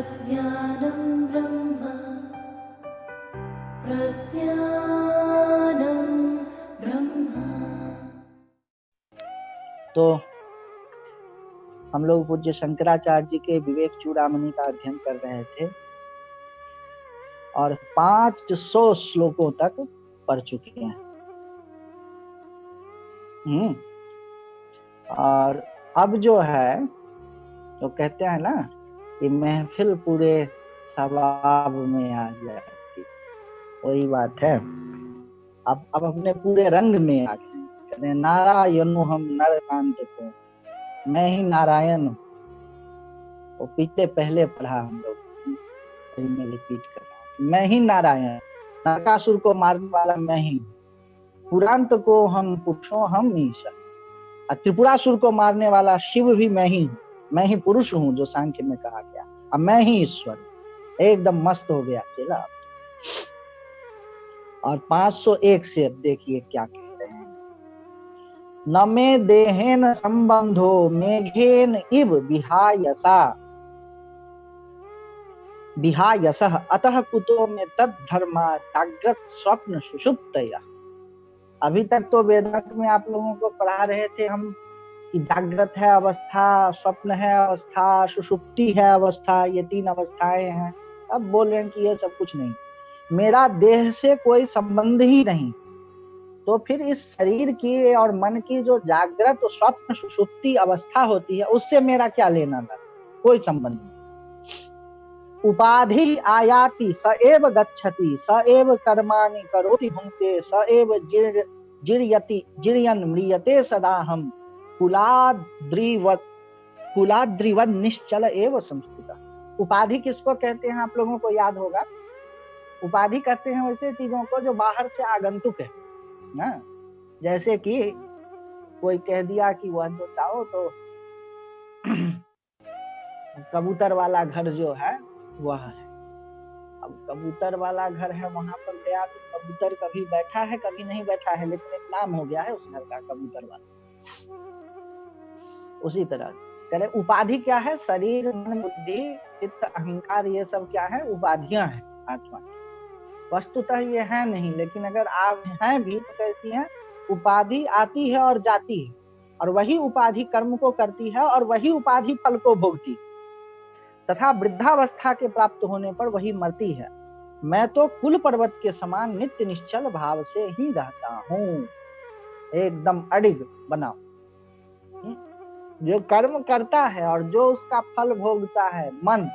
प्रज्ञानं ब्रह्म तो हम लोग पूज्य शंकराचार्य जी के विवेक चूड़ामणि का अध्ययन कर रहे थे और 500 श्लोकों तक पढ़ चुके हैं। और अब जो है तो कहते हैं ना कि महफिल पूरे सवाब में आ जाती, वही बात है। अब अपने पूरे रंग में आ गए। कहते हैं नारायण हम नरकांत को, मैं ही नारायण हूँ। वो पीछे पहले पढ़ा हम लोग, मैं रिपीट कर रहा हूँ। मैं ही नारायण, नरकासुर को मारने वाला मैं ही, पुरांत को हम पुरुषों हम ईश्वर, त्रिपुरासुर को मारने वाला शिव भी मैं ही हूँ। मैं ही पुरुष हूँ जो सांख्य में कहा गया, अब मैं ही ईश्वर। एकदम मस्त हो गया चला। और 501 से अब देखिए क्या कह रहे हैं। न मे देहेन संबंधो मेघेन इव विहायसः अतः कुतो में तद्धर्मा जागृत स्वप्न सुषुप्तया। अभी तक तो वेदांत में आप लोगों को पढ़ा रहे थे हम कि जागृत है अवस्था, स्वप्न है अवस्था, सुषुप्ति है अवस्था, ये 3 अवस्थाएं हैं। अब बोल रहे हैं कि ये सब कुछ नहीं, मेरा देह से कोई संबंध ही नहीं, तो फिर इस शरीर की और मन की जो जागृत स्वप्न सुषुप्ति अवस्था होती है उससे मेरा क्या लेना था, कोई संबंध नहीं। उपाधि आयाति स एव गच्छति स एव कर्माणि करोति भुंक्ते स एव जिर्यन म्रियते सदा हम कुलाद्रिवत निश्चल एव संस्थित। उपाधि किसको कहते हैं आप लोगों को याद होगा। उपाधि कहते हैं वैसे चीजों को जो बाहर से आगंतुक है ना। जैसे कि कोई कह दिया कि वह जो जाओ तो कबूतर वाला घर जो है वह है। अब कबूतर वाला घर है, वहां पर गया तो कबूतर कभी बैठा है कभी नहीं बैठा है, लेकिन एक नाम हो गया है उस घर का, कबूतर वाला। उसी तरह करे उपाधि क्या है, शरीर मन बुद्धि चित्त अहंकार, ये सब क्या है, उपाधियां हैं आत्मा। वस्तुतः ये है नहीं, लेकिन अगर आप हैं भी तो कैसी है, उपाधि आती है और जाती है, और वही उपाधि कर्म को करती है और वही उपाधि फल को भोगती, तथा वृद्धावस्था के प्राप्त होने पर वही मरती है। मैं तो कुल पर्वत के समान नित्य निश्चल भाव से ही रहता हूँ, एकदम अडिग बना। जो कर्म करता है और जो उसका फल भोगता है मन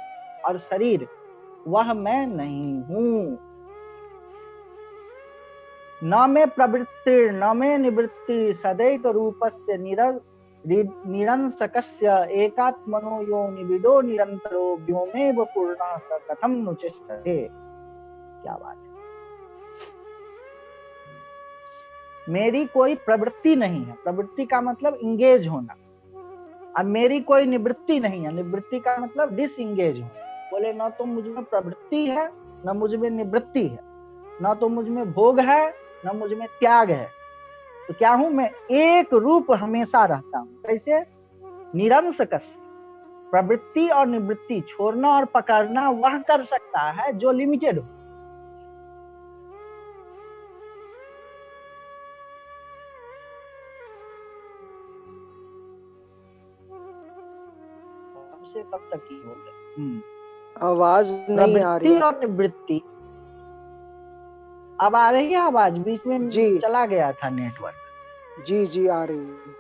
और शरीर, वह मैं नहीं हूँ। न मे प्रवृत्ति न मे निवृत्ति सदैक रूपस्य निरंसकस्य एकात्मनो यो निविदो निरंतरो व्योमेव पूर्णः स कथं नु चेष्टते। क्या बात है। मेरी कोई प्रवृत्ति नहीं है, प्रवृत्ति का मतलब इंगेज होना, अब मेरी कोई निवृत्ति नहीं है, निवृत्ति का मतलब डिसइंगेज होना। बोले न तो मुझ में प्रवृत्ति है न मुझ में निवृत्ति है, न तो मुझ में भोग है न मुझ में त्याग है, तो क्या हूं मैं, एक रूप हमेशा रहता हूं। कैसे, निरंसक। प्रवृत्ति और निवृत्ति छोड़ना और पकड़ना वह कर सकता है जो लिमिटेड हो। से कब तक ही हो गए। आवाज नहीं आ रही प्रवृत्ति और निवृत्ति। अब आ रही है आवाज, बीच में जी चला गया था नेटवर्क। जी जी आ रही है।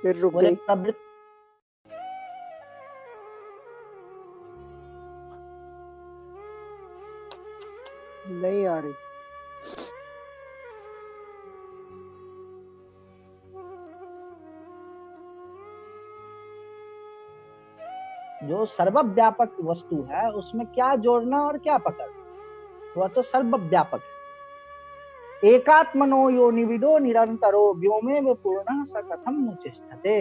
फिर रुक गई। नहीं आ रही। जो सर्वव्यापक वस्तु है उसमें क्या जोड़ना और क्या पकड़ना, वह तो सर्वव्यापक है। एकात्मनो यो निविदो निरंतरो व्योमेव पूर्णः स कथं नु चेष्टते।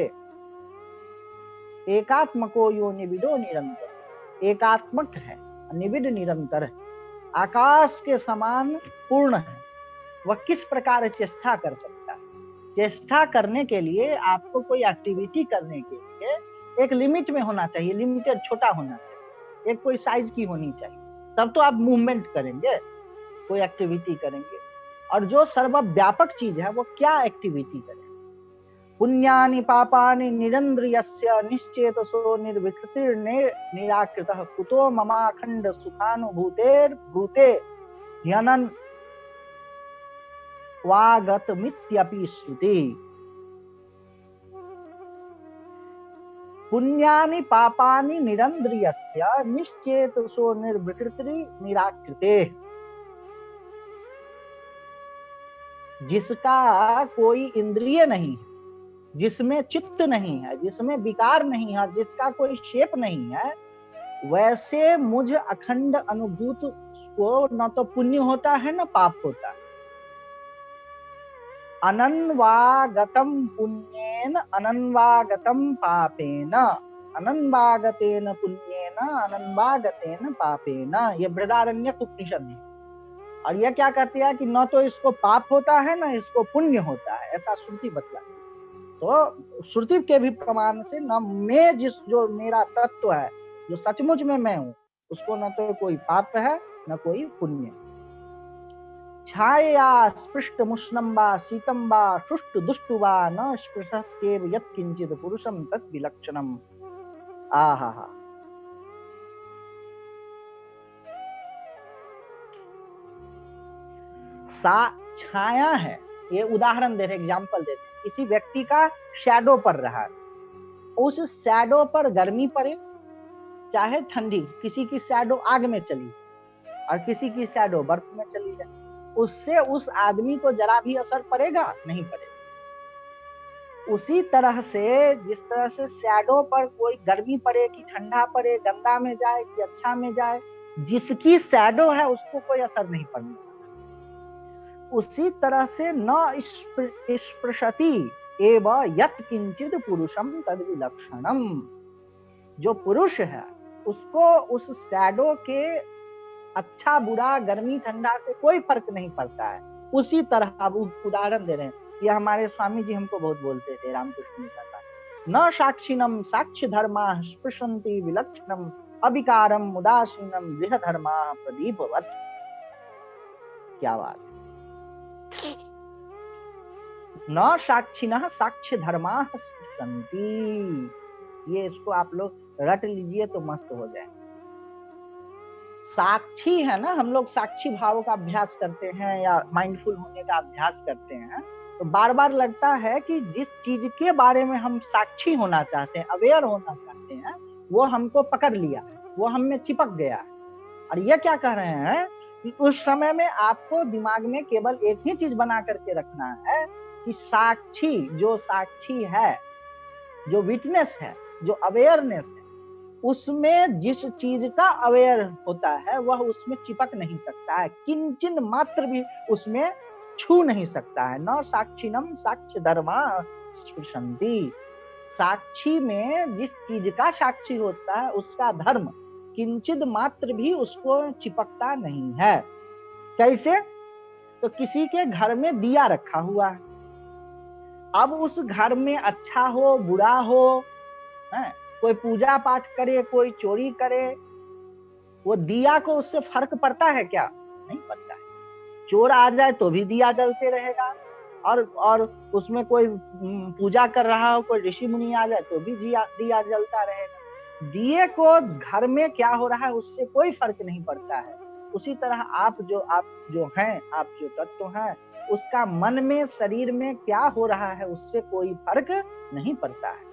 एकात्मको यो निविदो निरंतर, एकात्मक है, निविद निरंतर है, आकाश के समान पूर्ण है, वह किस प्रकार चेष्टा कर सकता है। चेष्टा करने के लिए, आपको कोई एक्टिविटी करने के लिए एक लिमिट में होना चाहिए, लिमिटेड, छोटा होना चाहिए, एक कोई साइज की होनी चाहिए, तब तो आप मूवमेंट करेंगे, कोई एक्टिविटी करेंगे। और जो सर्वव्यापक चीज है वो क्या एक्टिविटी करें? पुण्यानि पापानि निरंद्रियस्य निश्चेतसो निराकृतः कुतो ममाखंड सुखानुभूतेर भूते ह्यनन् वागतमित्यपि श्रुति। पुण्यानि पापानि निरंद्रियस्य निश्चेतसो निर्विकृति निराकृते। जिसका कोई इंद्रिय नहीं है, जिसमें चित्त नहीं है, जिसमें विकार नहीं है, जिसका कोई शेप नहीं है, वैसे मुझ अखंड अनुभूत को न तो पुण्य होता है न पाप होता है। अनन्वागतम पुण्येन अनन्वागतम पापेन, अनन्वागतेन पुण्येन अनन्वागतेन पापेन। ये बृहदारण्यक उपनिषद है। और यह क्या कहती है कि न तो इसको पाप होता है न इसको पुण्य होता है, ऐसा श्रुति बतलाती है। तो श्रुति के भी प्रमाण से न मैं जो मेरा तत्व है, जो सचमुच में मैं हूँ, उसको न तो कोई पाप है न कोई पुण्य। छाया स्पृष्ट मुष्णं वा शीतं वा शुष्ट दुष्टु वा न स्पृशत्येव यत्किंचित् पुरुषं तत् विलक्षणम्। आहा हा। छाया है, ये उदाहरण दे रहे, एग्जाम्पल देते हैं। किसी व्यक्ति का शैडो पड़ रहा है, उस शैडो पर गर्मी पड़े चाहे ठंडी, किसी की शैडो आग में चली और किसी की शैडो बर्फ में चली जाए, उससे उस आदमी को जरा भी असर पड़ेगा? नहीं पड़ेगा। उसी तरह से जिस तरह से शैडो पर कोई गर्मी पड़े कि ठंडा पड़े, गंदा में जाए कि अच्छा में जाए, जिसकी शैडो है उसको कोई असर नहीं पड़ने वाला। उसी तरह से न स्पृशति एव यत् किंचित् पुरुषम तद विलक्षणम। जो पुरुष है उसको उस शैडो के अच्छा बुरा, गर्मी ठंडा से कोई फर्क नहीं पड़ता है। उसी तरह अब उदाहरण दे रहे हैं, ये हमारे स्वामी जी हमको बहुत बोलते थे, रामकृष्ण जी का, न साक्षिणम साक्ष्य धर्मा स्पृशन्ति विलक्षणम अविकारम उदासीनम गृह धर्मा प्रदीपवत्। क्या बात है। न साक्षिणः साक्ष्य धर्मा स्पृशन्ति, ये इसको आप लोग रट लीजिए तो मस्त हो जाए। साक्षी है ना, हम लोग साक्षी भाव का अभ्यास करते हैं या माइंडफुल होने का अभ्यास करते हैं, तो बार बार लगता है कि जिस चीज के बारे में हम साक्षी होना चाहते हैं, अवेयर होना चाहते हैं, वो हमको पकड़ लिया, वो हम में चिपक गया है। और ये क्या कह रहे हैं कि उस समय में आपको दिमाग में केवल एक ही चीज बना करके रखना है कि साक्षी, जो साक्षी है, जो विटनेस है, जो अवेयरनेस है, उसमें जिस चीज का अवेयर होता है वह उसमें चिपक नहीं सकता है, किंचन मात्र भी उसमें छू नहीं सकता है। न साक्षिणम साक्ष्य धर्मा स्पृशन्ति। साक्षी में जिस चीज का साक्षी होता है उसका धर्म किंचित मात्र भी उसको चिपकता नहीं है। कैसे? तो किसी के घर में दिया रखा हुआ है, अब उस घर में अच्छा हो बुरा हो, है, कोई पूजा पाठ करे, कोई चोरी करे, वो दिया को उससे फर्क पड़ता है क्या? नहीं पड़ता है। चोर आ जाए तो भी दिया जलते रहेगा, और उसमें कोई पूजा कर रहा हो, कोई ऋषि मुनि आ जाए तो भी दिया जलता रहेगा। दिए को घर में क्या हो रहा है उससे कोई फर्क नहीं पड़ता है। उसी तरह आप जो हैं, आप जो तत्व हैं, उसका मन में, शरीर में क्या हो रहा है उससे कोई फर्क नहीं पड़ता है।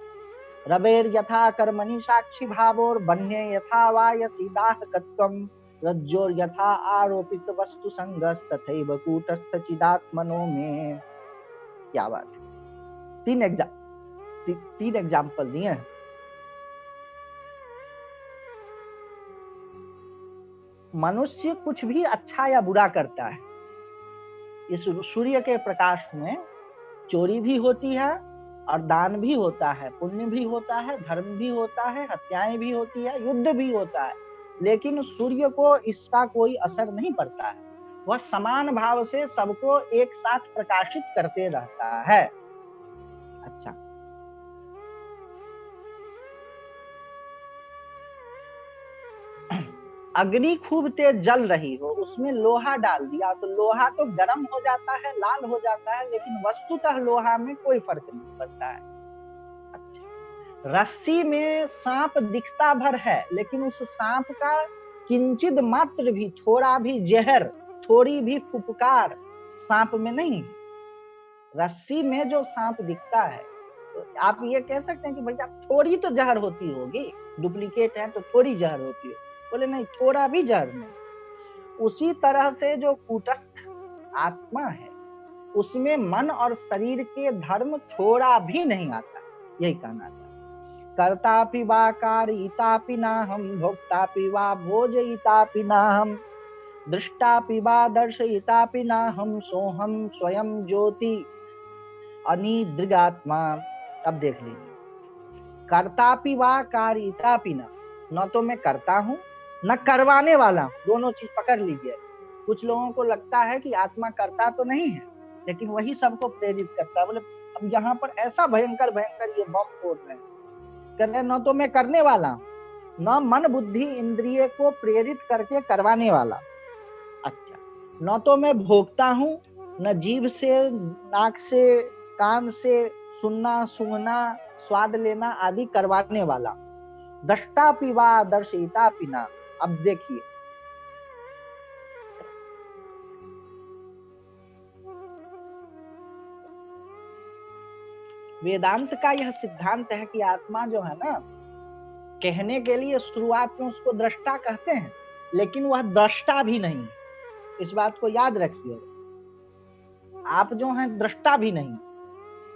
रवेर यथा कर्मणि साक्षी भावोर बन्हे यथा वायसीदाह कत्वम रज्जोर यथा आरोपित वस्तु संगस तथैव कूटस्थ चिदात्मनो में। क्या बात है। तीन एग्जाम्पल दिए हैं। मनुष्य कुछ भी अच्छा या बुरा करता है, इस सूर्य के प्रकाश में चोरी भी होती है और दान भी होता है, पुण्य भी होता है, धर्म भी होता है, हत्याएं भी होती है, युद्ध भी होता है, लेकिन सूर्य को इसका कोई असर नहीं पड़ता है। वह समान भाव से सबको एक साथ प्रकाशित करते रहता है। अग्नि खूब तेज जल रही हो, उसमें लोहा डाल दिया तो लोहा तो गर्म हो जाता है, लाल हो जाता है, लेकिन वस्तुतः लोहा में कोई फर्क नहीं पड़ता है। अच्छा, रस्सी में सांप दिखता भर है, लेकिन उस सांप का किंचित मात्र भी, थोड़ा भी जहर, थोड़ी भी फुफकार सांप में नहीं है। रस्सी में जो सांप दिखता है, तो आप ये कह सकते हैं कि भैया थोड़ी तो जहर होती होगी, डुप्लीकेट है तो थोड़ी जहर होती है। बोले नहीं, थोड़ा भी जहर नहीं। उसी तरह से जो कूटस्थ आत्मा है, उसमें मन और शरीर के धर्म थोड़ा भी नहीं आता, यही कहना था। कर्तापि वा कारितापि नाहं, भोक्तापि वा भोजयितापि नाहं, दृष्टापि वा दर्शयितापि नाहं, सोहम स्वयं ज्योति अनिदृगात्मा। अब देख लीजिए, कर्तापि वा कारितापि न तो मैं करता हूं न करवाने वाला हूं, दोनों चीज पकड़ लीजिए। कुछ लोगों को लगता है कि आत्मा करता तो नहीं है, लेकिन वही सबको प्रेरित करता है। बोले अब यहाँ पर ऐसा भयंकर भयंकर ये बम फोड़ रहे हैं, कह रहे न तो मैं करने वाला हूं, न मन बुद्धि इंद्रिय को प्रेरित करके करवाने वाला। अच्छा, न तो मैं भोगता हूं, न जीभ से, नाक से, कान से सुनना, सूंघना, स्वाद लेना आदि करवाने वाला। दृष्टा पिवा दर्शिता पिना। अब देखिए, वेदांत का यह सिद्धांत है कि आत्मा जो है ना, कहने के लिए शुरुआत में उसको दृष्टा कहते हैं, लेकिन वह दृष्टा भी नहीं है। इस बात को याद रखिए, आप जो हैं दृष्टा भी नहीं।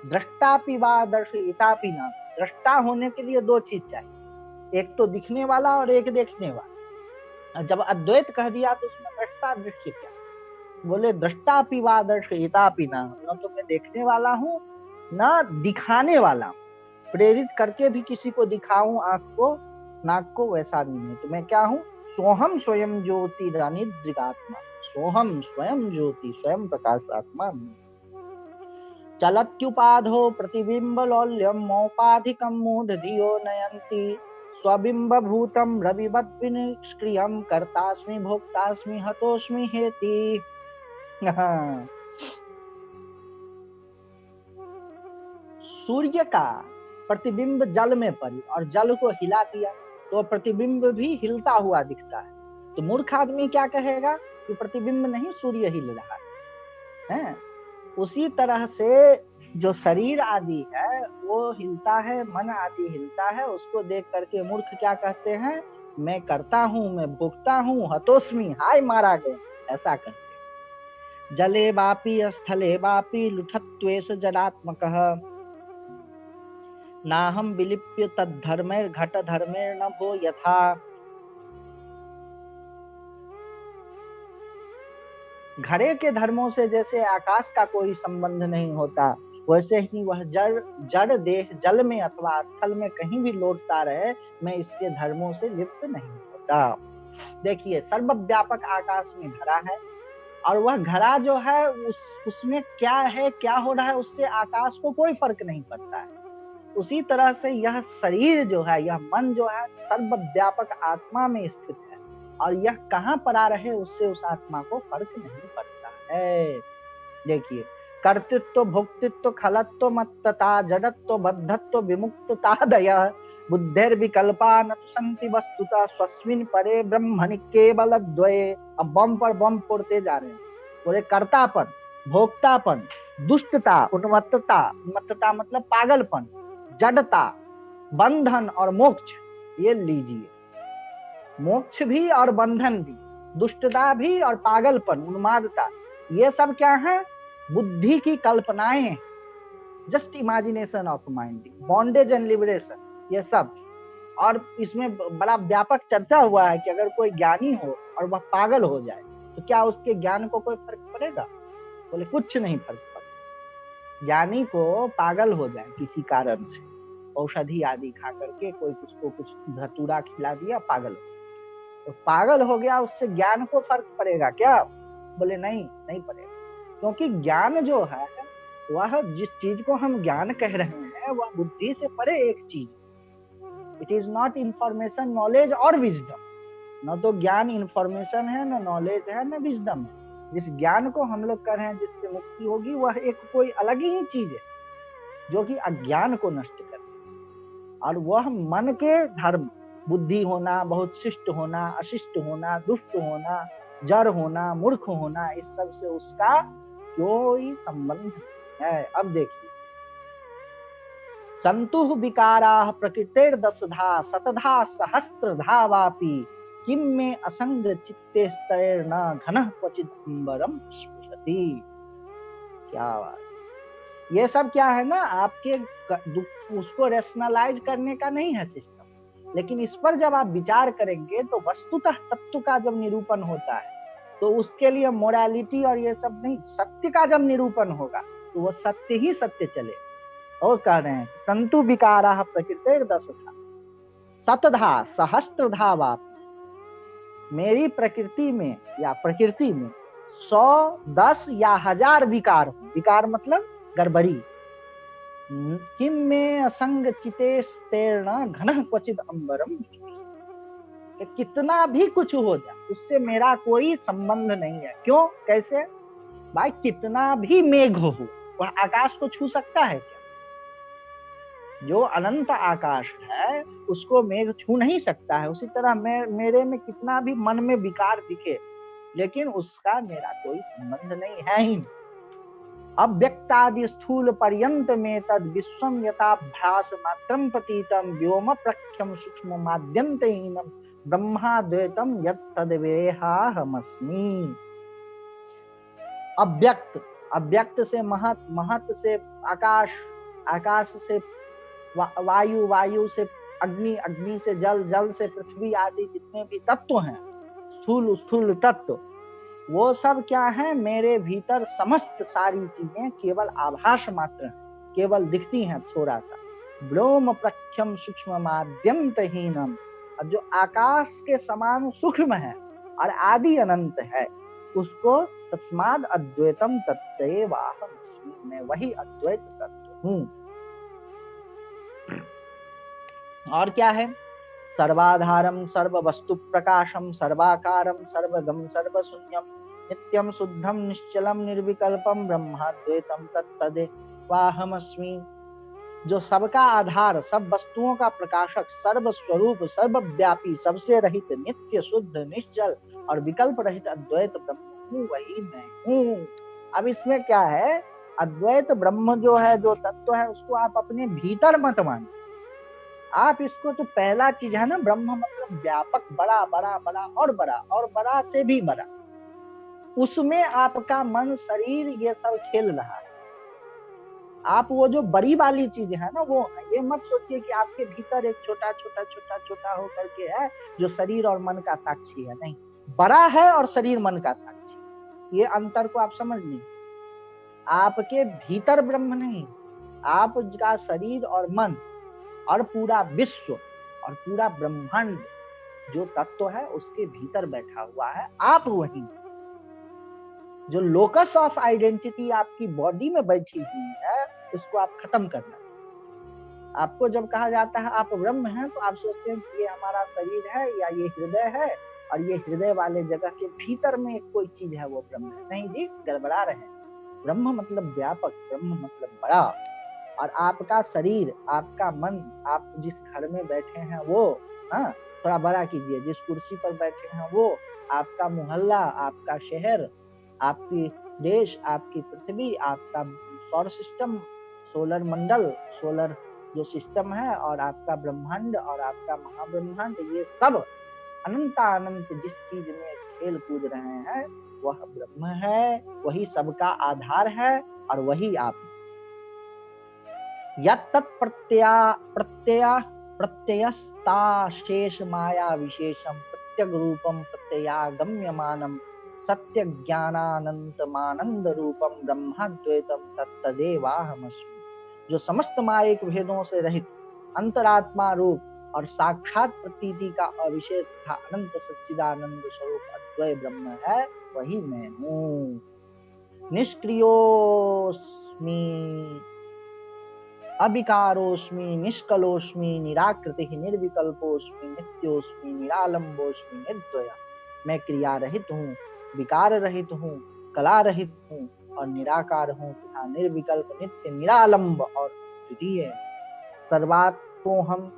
दृष्टा पिवा दर्शिता पिना। दृष्टा होने के लिए दो चीज चाहिए, एक तो दिखने वाला और एक देखने वाला। जब अद्वैत कह दिया तो उसमें दृष्टा दृश्य क्या? बोले दृष्टा पिवा दर्शिता पिना, न तो मैं देखने वाला हूँ न दिखाने वाला हूँ, प्रेरित करके भी किसी को दिखाऊं आंख को नाक को, वैसा नहीं है। तो मैं क्या हूँ? सोहम स्वयं ज्योति रानिद्रिगात्मा। सोहम स्वयं ज्योति, स्वयं प्रकाश आत्मा। चलत्युपाधो प्रतिबिंब लौल्यम मौपाधिकम मूढ़ धियो नयंती, स्वबिंब भूतम रविवत विनिष्क्रियम, कर्तास्मि भोक्तास्मि हतोस्मि हेति। सूर्य का प्रतिबिंब जल में पड़ी और जल को हिला दिया, तो प्रतिबिंब भी हिलता हुआ दिखता है। तो मूर्ख आदमी क्या कहेगा कि प्रतिबिंब नहीं, सूर्य हिल रहा है। उसी तरह से जो शरीर आदि है वो हिलता है, मन आदि हिलता है, उसको देख करके मूर्ख क्या कहते हैं? मैं करता हूं, मैं भोगता हूं, हतोस्मि, हाय मारा गया, ऐसा करते। जले वापि स्थले वापि लुठत्वेष जडात्मकः, नाहम विलिप्य तद्धर्मेर घट धर्मेर न भो यथा। घड़े के धर्मों से जैसे आकाश का कोई संबंध नहीं होता, वैसे ही वह जड़ देह जल में अथवा स्थल में कहीं भी लौटता रहे, मैं इसके धर्मों से लिप्त नहीं होता। देखिए, सर्वव्यापक आकाश में घड़ा है, और वह घड़ा जो है उसमें क्या है, क्या हो रहा है, उससे आकाश को कोई फर्क नहीं पड़ता है। उसी तरह से यह शरीर जो है, यह मन जो है, सर्वव्यापक आत्मा में स्थित है, और यह कहाँ पर आ रहे उससे उस आत्मा को फर्क नहीं पड़ता है। देखिए, कर्तृत्व, भोक्तृत्व, खलत्व, मत्तता, जड़त्व, बद्धत्व, विमुक्ततादय बुद्धिर्विकल्पा न सन्ति वस्तुतः स्वस्मिन् परे ब्रह्मणि केवल द्वये। अब बम पर बम फोड़ते जा रहे हैं। बोले कर्तापन, भोक्तापन, दुष्टता, उन्मत्तता, उन्मत्तता मतलब पागलपन, जड़ता, बंधन और मोक्ष। ये लीजिए, मोक्ष भी और बंधन भी, दुष्टता भी और पागलपन, उन्मादता, ये सब क्या है? बुद्धि की कल्पनाएं, just imagination of mind, bondage and liberation, ये सब। और इसमें बड़ा व्यापक चर्चा हुआ है कि अगर कोई ज्ञानी हो और वह पागल हो जाए तो क्या उसके ज्ञान को कोई फर्क पड़ेगा? बोले कुछ नहीं फर्क पड़ेगा। ज्ञानी को पागल हो जाए किसी कारण से, औषधि आदि खा करके कोई उसको कुछ धतूरा खिला दिया, पागल हो, तो पागल हो गया, उससे ज्ञान को फर्क पड़ेगा क्या? बोले नहीं, नहीं पड़ेगा। क्योंकि ज्ञान जो है वह, जिस चीज को हम ज्ञान कह रहे हैं, वह बुद्धि से परे एक चीज। It is not information, knowledge और विजडम। न तो ज्ञान इंफॉर्मेशन है, न नॉलेज है, न विजडम है। जिस ज्ञान को हम लोग कर रहे हैं, जिससे मुक्ति होगी, वह एक कोई अलग ही चीज है जो कि अज्ञान को नष्ट कर, और वह मन के धर्म, बुद्धि होना, बहुत शिष्ट होना, अशिष्ट होना, दुष्ट होना, जड़ होना, मूर्ख होना, इस सब से उसका कोई संबंध नहीं है। अब देखिए, संतुः विकाराः प्रकृतेर्दशधा शतधा सहस्त्रधा वापि किम में असंग चित्तेस्तैर्न घनः क्वचित् अंबरम स्पृशति। क्या बात। ये सब क्या है ना, आपके उसको रेशनलाइज करने का नहीं है सिस्टम, लेकिन इस पर जब आप विचार करेंगे तो वस्तुतः तत्व का जब निरूपण होता है तो उसके लिए मोरालिटी और ये सब नहीं, सत्य का जब निरूपण होगा तो वह सत्य ही सत्य चले। और कह रहे हैं संतु विकाराः प्रकृतेर्दशधा शतधा सहस्त्रधा वापि, मेरी प्रकृति में या प्रकृति में 100, 10 या 1000 विकार हो। विकार मतलब गड़बड़ी। किम में असंग चितेस्तैर्न घनः क्वचित् अंबरम, कितना भी कुछ हो जाए उससे मेरा कोई संबंध नहीं है। क्यों, कैसे भाई, कितना भी मेघ हो वह आकाश को छू सकता है क्या? जो अनंत आकाश है उसको मेघ छू नहीं सकता है। उसी तरह मेरे में कितना भी मन में विकार दिखे, लेकिन उसका मेरा कोई संबंध नहीं है ही। अव्यक्तादि स्थूल पर्यंत में तद विश्वम यथाभ्यास मात्रम प्रतीतम व्योम प्रख्यम सूक्ष्म माद्यंतहीनम ब्रह्माद्वैतम यत् तद्वेहाहमस्मि। अव्यक्त, अव्यक्त से महत, महत से आकाश, आकाश से वायु, वायु से अग्नि, अग्नि से जल, जल से पृथ्वी आदि जितने भी तत्व हैं, स्थूल स्थूल तत्व, वो सब क्या है, मेरे भीतर समस्त सारी चीजें केवल आभास मात्र है, केवल दिखती हैं थोड़ा सा। व्योम प्रख्यम सूक्ष्म माद्यंतहीनम, और जो आकाश के समान सूक्ष्म है और आदि अनंत है, उसको तस्माद् अद्वैतम तत्तैवाहमस्मि, मैं वही अद्वैत तत्व हूँ। और क्या है, सर्वाधारम सर्व वस्तु प्रकाशम सर्वाकारम सर्वगम सर्वशून्यम नित्यम शुद्धम निश्चलम निर्विकल्पम ब्रह्माद्वैतम तत्तदेवाहमस्मि। जो सबका आधार, सब वस्तुओं का प्रकाशक, सर्व स्वरूप, सर्वव्यापी, सबसे रहित, नित्य शुद्ध निश्चल और विकल्प रहित अद्वैत ब्रह्म हूँ, वही मैं हूँ। अब इसमें क्या है, अद्वैत ब्रह्म जो है, जो तत्व है, उसको आप अपने भीतर मत मानिए। आप इसको, तो पहला चीज है ना, ब्रह्म मतलब व्यापक, बड़ा बड़ा बड़ा और बड़ा और बड़ा से भी बड़ा, उसमें आपका मन शरीर ये सब खेल रहा है। आप वो जो बड़ी वाली चीज है ना, वो ये मत सोचिए कि आपके भीतर एक छोटा छोटा छोटा छोटा होकर के है जो शरीर और मन का साक्षी है। नहीं, बड़ा है और शरीर मन का साक्षी, ये अंतर को आप समझ लीजिए। आपके भीतर ब्रह्म नहीं, आपका शरीर और मन और पूरा विश्व और पूरा ब्रह्मांड जो तत्व है उसके भीतर बैठा हुआ है, आप वही। जो लोकस ऑफ आइडेंटिटी आपकी बॉडी में बैठी हुई है, उसको आप खत्म करना। आपको जब कहा जाता है आप ब्रह्म हैं, तो आप सोचते हैं कि ये हमारा शरीर है या ये हृदय है, और ये हृदय वाले जगह के भीतर में एक कोई चीज है, वो ब्रह्म है। नहीं जी, गड़बड़ा रहे हैं। ब्रह्म मतलब व्यापक, ब्रह्म मतलब बड़ा। और आपका शरीर, आपका मन, आप जिस घर में बैठे हैं वो, हाँ, थोड़ा बड़ा कीजिए, जिस कुर्सी पर बैठे हैं वो, आपका मोहल्ला, आपका शहर, आपकी देश, आपकी पृथ्वी, आपका सौर सिस्टम, सोलर मंडल, सोलर जो सिस्टम है, और आपका ब्रह्मांड और आपका महाब्रह्मांड, ये सब अनंत जिस चीज में खेल कूद रहे हैं, वह ब्रह्म है, वही सबका आधार है, और वही आप। यत्तत् प्रत्ययस्ता शेष माया विशेषम प्रत्यग रूपम प्रत्ययागम्यमानम सत्य ज्ञानानंतमानंद रूपम ब्रह्माद्वैतम तत्तदेवाहमस्मि। जो समस्त मायिक भेदों से रहित अंतरात्मा रूप और साक्षात प्रतीति का अविशेष था अनंत सच्चिदानंद स्वरूप अद्वैत ब्रह्म है, वही मैं हूँ। निष्क्रियोस्मि अविकारोस्मि निष्कलोस्मि निराकृति निर्विकल्पोस्मि नित्योस्मि निरालंबोस्मि निर्द्वय। मैं क्रिया रहित हूँ, विकार रहित हूँ, कला रहित हूँ और निराकार हूँ तथा निर्विकल्प नित्य निरालंब और द्वितीय। सर्वात्मोहम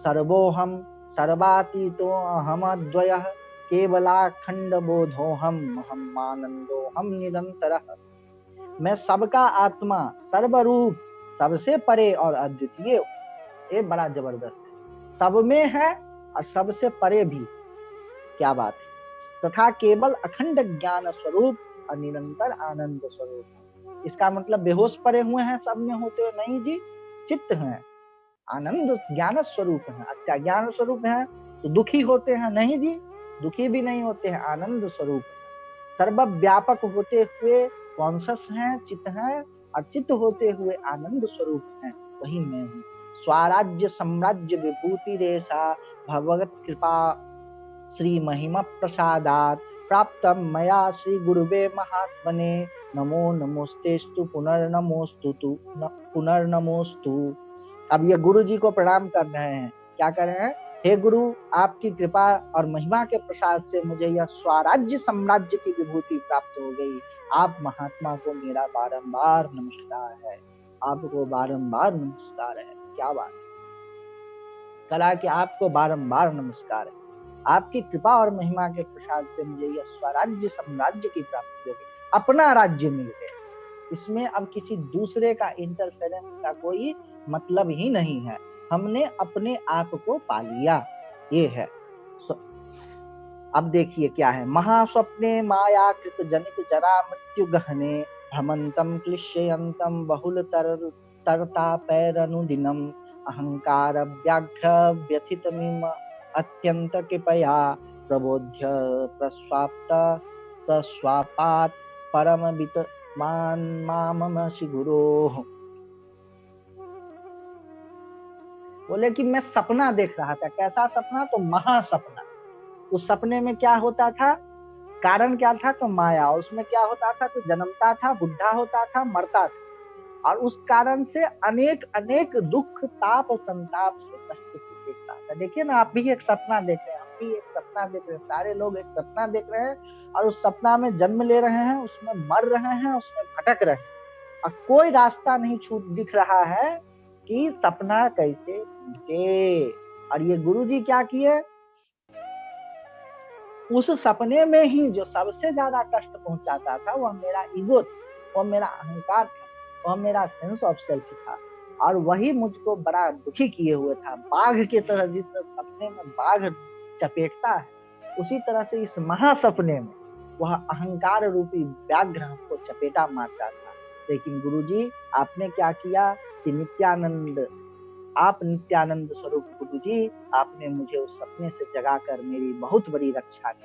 सर्वोहम सर्वातीतोऽहम अद्वयः केवलाखंड बोधोहम अहमानंदोहम निरंतरः। मैं सबका आत्मा, सर्वरूप, सबसे परे और अद्वितीय। ये बड़ा जबरदस्त है, सब में है और सबसे परे भी, क्या बात है। तथा केवल अखंड ज्ञान स्वरूप और निरंतर आनंद स्वरूप है। इसका मतलब बेहोश परे हुए हैं सब में होते हुए? नहीं जी, चित्त हैं, आनंद ज्ञान स्वरूप है। अच्छा, ज्ञान स्वरूप है तो दुखी होते हैं? नहीं जी, दुखी भी नहीं होते हैं, आनंद स्वरूप है। सर्वव्यापक होते हुए कॉन्शस हैं, चित्त हैं, और चित्त होते हुए आनंद स्वरूप हैं, वही मैं हूँ। स्वराज्य साम्राज्य विभूति रेशा भगवत कृपा श्री महिमा प्रसादात प्राप्त मया श्री गुरुवे महात्मने नमो नमोस्तेस्तु पुनर्नमोस्तु पुनर्नमोस्तु। अब ये गुरु जी को प्रणाम कर रहे हैं। क्या कर रहे हैं? हे गुरु, आपकी कृपा और महिमा के प्रसाद से मुझे यह स्वराज्य साम्राज्य की विभूति प्राप्त हो गई। आप महात्मा को मेरा बारंबार नमस्कार है, आपको बारंबार नमस्कार है। क्या बात है, कला कि आपको बारंबार नमस्कार है। आपकी कृपा और महिमा के प्रसाद से मुझे यह स्वराज्य साम्राज्य की प्राप्ति हो गई, अपना राज्य मिल गया। इसमें अब किसी दूसरे का इंटरफेरेंस का कोई मतलब ही नहीं है, हमने अपने आप को पा लिया, ये है। अब देखिए क्या है। महास्वप्ने मायाकृत जनित जरा मृत्यु गहने भ्रमंतम क्लिश्यंतम बहुल तरतापैरनुदिनम अहंकार व्याघ्र व्यथितमिम अत्यंत कृपया प्रबोध्य प्रस्वापात परम वितमान मामसि गुरोः। बोले कि मैं सपना देख रहा था। कैसा सपना? तो महासपना। उस सपने में क्या होता था? कारण क्या था? तो माया। उसमें क्या होता था? तो जन्मता था, बुढ़ा होता था, मरता था, और उस कारण से अनेक अनेक दुख ताप संताप से कष्ट से देख रहा था। देखिए ना, आप भी एक सपना देख रहे हैं, हम भी एक सपना देख रहे हैं, सारे लोग एक सपना देख रहे हैं, और उस सपना में जन्म ले रहे हैं, उसमें मर रहे हैं, उसमें भटक रहे हैं, और कोई रास्ता नहीं छूट दिख रहा है कि सपना कैसे टूटे। और ये गुरु जी क्या किए? उस सपने में ही जो सबसे ज्यादा कष्ट पहुंचाता था वह मेरा ईगो था, वह मेरा अहंकार था, वह मेरा सेंस ऑफ सेल्फ था, और वही मुझको बड़ा दुखी किए हुए था। बाघ की तरह, जिस तरह सपने में बाघ चपेटता है, उसी तरह से इस महासपने में वह अहंकार रूपी व्याघ्र हमको चपेटा मारता था। लेकिन गुरुजी आपने क्या किया कि नित्यानंद, आप नित्यानंद स्वरूप गुरु जी, आपने मुझे उस सपने से जगाकर मेरी बहुत बड़ी रक्षा की।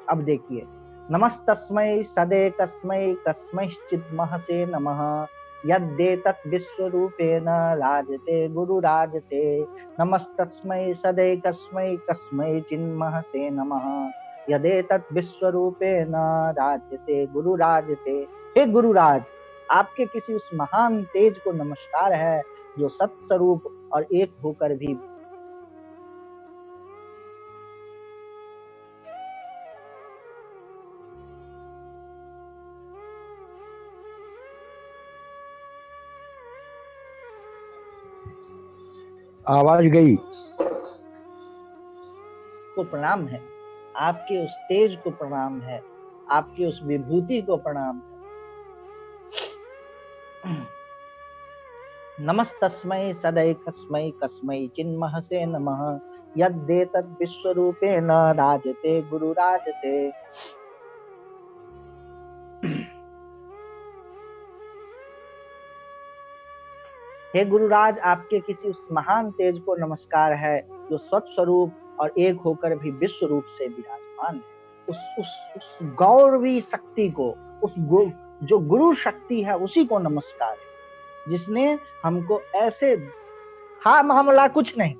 अब देखिए, नमस्तस्मै सदैकस्मै कस्मैश्चित् महसे नमः यद्देतत् विश्वरूपेण राजते गुरुराजते। नमस्तस्मै सदैकस्मै कस्मैचिन्महसे नमः यदेतत् विश्वरूपेण राजते गुरुराजते। हे गुरुराज, आपके किसी उस महान तेज को नमस्कार है जो सत्स्वरूप और एक होकर भी आवाज गई। को प्रणाम है, आपके उस तेज को प्रणाम है, आपकी उस विभूति को प्रणाम है। नमस्तस्मै सदैकस्मै कस्मै चिन्महसे नमः यद्देतत् विश्वरूपेण राजते गुरुराजते। हे गुरुराज, आपके किसी उस महान तेज को नमस्कार है जो सत्स्वरूप और एक होकर भी विश्व रूप से विराजमान है। उस गौरवी शक्ति को, जो गुरु शक्ति है, उसी को नमस्कार है जिसने हमको ऐसे मामला कुछ नहीं,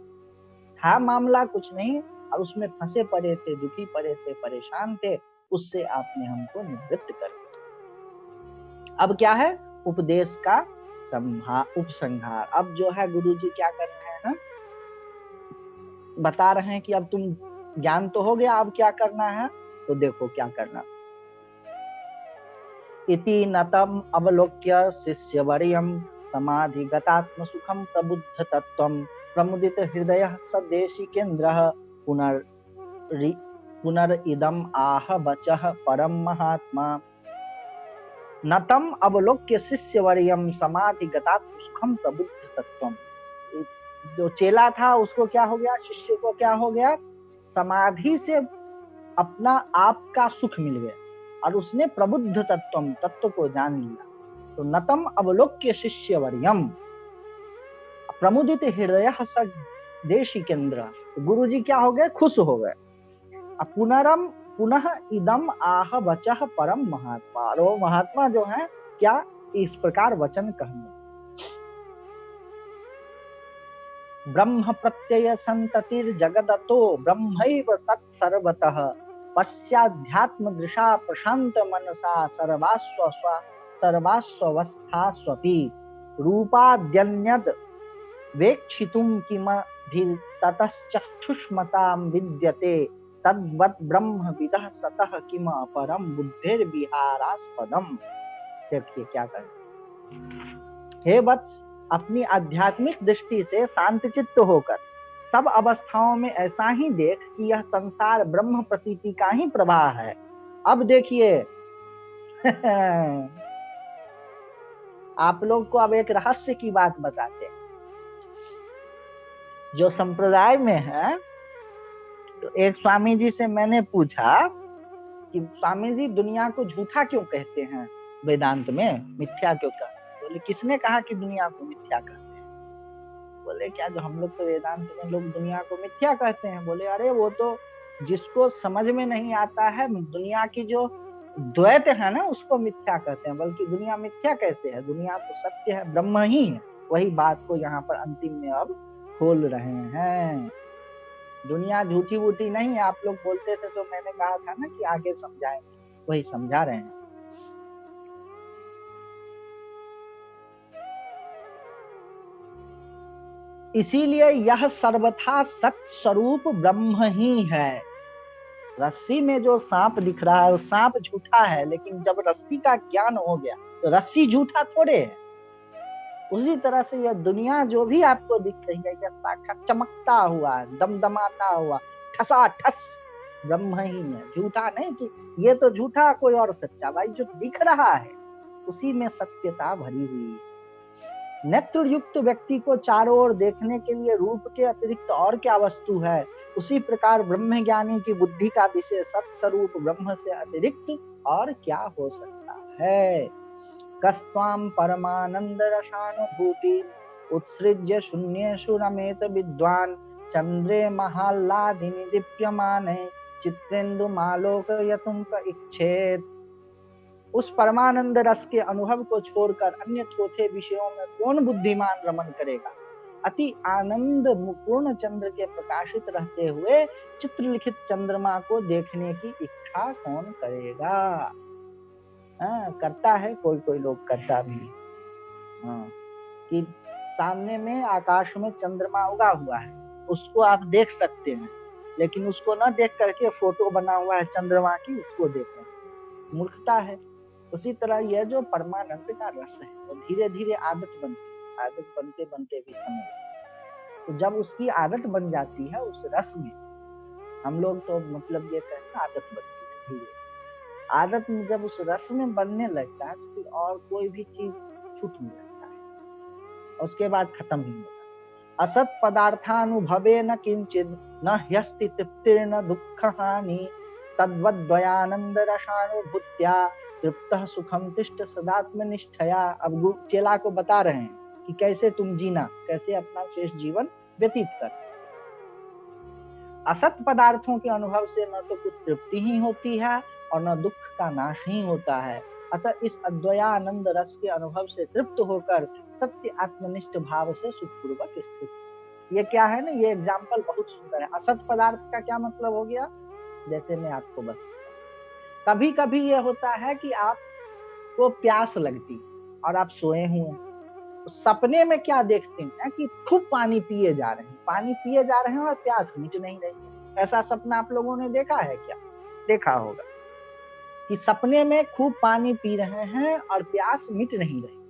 और उसमें फंसे पड़े थे, दुखी पड़े थे, परेशान थे, उससे आपने हमको निवृत्त कर दिया। अब क्या है? उपदेश का उपसंहार। अब जो है गुरु जी क्या कर रहे हैं ना, बता रहे हैं कि अब तुम ज्ञान तो हो गया, अब क्या करना है, तो देखो क्या करना। इति नतम अवलोक्य शिष्यवर्यं समाधिगतात्म सुखम प्रबुद्ध तत्वम प्रमुदित हृदय सदेशिकेन्द्रः पुनरिदम आह वचः परम महात्मा। नतम अवलोक्य शिष्यवर्यं समाधिगतात्म सुखम प्रबुद्ध तत्वम। जो चेला था उसको क्या हो गया, शिष्य को क्या हो गया, समाधि से अपना आप का सुख मिल गया और उसने प्रबुद्ध तत्वम, तत्व को जान लिया। तो नतम अवलोक्य शिष्यवर्यम प्रमुदित हृदय सदेशिकेन्द्र, गुरु जी क्या हो गए, खुश हो गए। पुनः इदम आह वचः परम महात्मा, और वो महात्मा जो है क्या इस प्रकार वचन कहने, ब्रह्म प्रत्यय संततिर जगदतो ब्रह्मैव तत्सर्वतः पश्चाध्यात्म दृशा प्रशांत मनसा सर्वास्वस्था स्वपि रूपाद्यन्यद वेक्षितुं किमभिततश्चक्षुष्मतां विद्यते तद्वत् ब्रह्म विदः सतः किम अपरम बुद्धिर्विहारास्पदम। देखिए क्या करें, हे वत्स, अपनी आध्यात्मिक दृष्टि से शांतचित्त होकर सब अवस्थाओं में ऐसा ही देख कि यह संसार ब्रह्म प्रतीति का ही प्रवाह है। अब देखिए आप लोग को अब एक रहस्य की बात बताते हैं। जो संप्रदाय में है, तो एक स्वामी जी से मैंने पूछा कि स्वामी जी दुनिया को झूठा क्यों कहते हैं, वेदांत में मिथ्या क्यों कहते हैं? बोले किसने कहा कि दुनिया को मिथ्या कहते हैं? बोले क्या, जो हम लोग तो वेदांत में लोग दुनिया को मिथ्या कहते हैं। बोले अरे वो तो जिसको समझ में नहीं आता है दुनिया की जो द्वैत है ना, उसको मिथ्या कहते हैं। बल्कि दुनिया मिथ्या कैसे है, दुनिया तो सत्य है, ब्रह्म ही है। वही बात को यहाँ पर अंतिम में अब खोल रहे हैं। दुनिया झूठी वूठी नहीं है। आप लोग बोलते थे तो मैंने कहा था ना कि आगे समझाएंगे, वही समझा रहे हैं। इसीलिए यह सर्वथा सत्य स्वरूप ब्रह्म ही है। रस्सी में जो सांप दिख रहा है वो सांप झूठा है, लेकिन जब रस्सी का ज्ञान हो गया तो रस्सी झूठा थोड़े है। उसी तरह से यह दुनिया जो भी आपको दिख रही है, यह साक्षात चमकता हुआ, दमदमाता हुआ, ठसा ठस ब्रह्म ही है, झूठा नहीं कि ये तो झूठा कोई और सच्चा। भाई जो दिख रहा है उसी में सत्यता भरी हुई है। नेत्र युक्त व्यक्ति को चारों ओर देखने के लिए रूप के अतिरिक्त और क्या वस्तु है, उसी प्रकार ब्रह्म ज्ञानी की बुद्धि का विषय सत्स्वरूप ब्रह्म से अतिरिक्त और क्या हो सकता है। कस्त्वाम परमानंद रसानुभूति उत्सृज्य शून्येषु रमेत विद्वान चंद्रे महाल्लादिनी दीप्यमाने चित्रेन्दु मालोकयतुं क इच्छेत। उस परमानंद रस के अनुभव को छोड़कर अन्य चौथे विषयों में कौन बुद्धिमान रमन करेगा। अति आनंद पूर्ण चंद्र के प्रकाशित रहते हुए चित्रलिखित चंद्रमा को देखने की इच्छा कौन करेगा। करता है कोई कोई लोग, करता भी कि सामने में आकाश में चंद्रमा उगा हुआ है, उसको आप देख सकते हैं, लेकिन उसको न देख करके फोटो बना हुआ है चंद्रमा की, उसको देख रहे हैं, मूर्खता है। उसी तरह यह जो परमानंद का रस है वो धीरे धीरे आदत बनती है, आदत बनते बनते भी समय, तो जब उसकी आदत बन जाती है उस रस में, हम लोग तो मतलब ये कहते हैं आदत बनती है धीरे, आदत में जब उस रस में बनने लगता है तो फिर और कोई भी चीज छूटने लगता है, उसके बाद खत्म ही होता है। असत पदार्थानुभवे न किंचित न ह्यस्ति तृप्तिर्न दुःख हानि तद्वद्वयानंद रसानुभूत्या तृप्तः सुखम तिष्ठ सदात्मनिष्ठया। अब चेला को बता रहे हैं कि कैसे तुम जीना, कैसे अपना शेष जीवन व्यतीत कर। असत पदार्थों के अनुभव से न तो कुछ तृप्ति ही होती है और न दुख का नाश ही होता है। अतः इस अद्वयानंद रस के अनुभव से तृप्त होकर सत्य आत्मनिष्ठ भाव से सुखपूर्वक स्थित। ये क्या है ना, ये एग्जाम्पल बहुत सुंदर है। असत पदार्थ का क्या मतलब हो गया, जैसे मैं आपको बता, कभी कभी ये होता है कि आपको प्यास लगती और आप सोए हुए, सपने में क्या देखते हैं कि खूब पानी पिए जा रहे हैं, पानी पिए जा रहे हैं और प्यास मिट नहीं रही है। ऐसा सपना आप लोगों ने देखा है क्या? देखा होगा कि सपने में खूब पानी पी रहे हैं और प्यास मिट नहीं रही।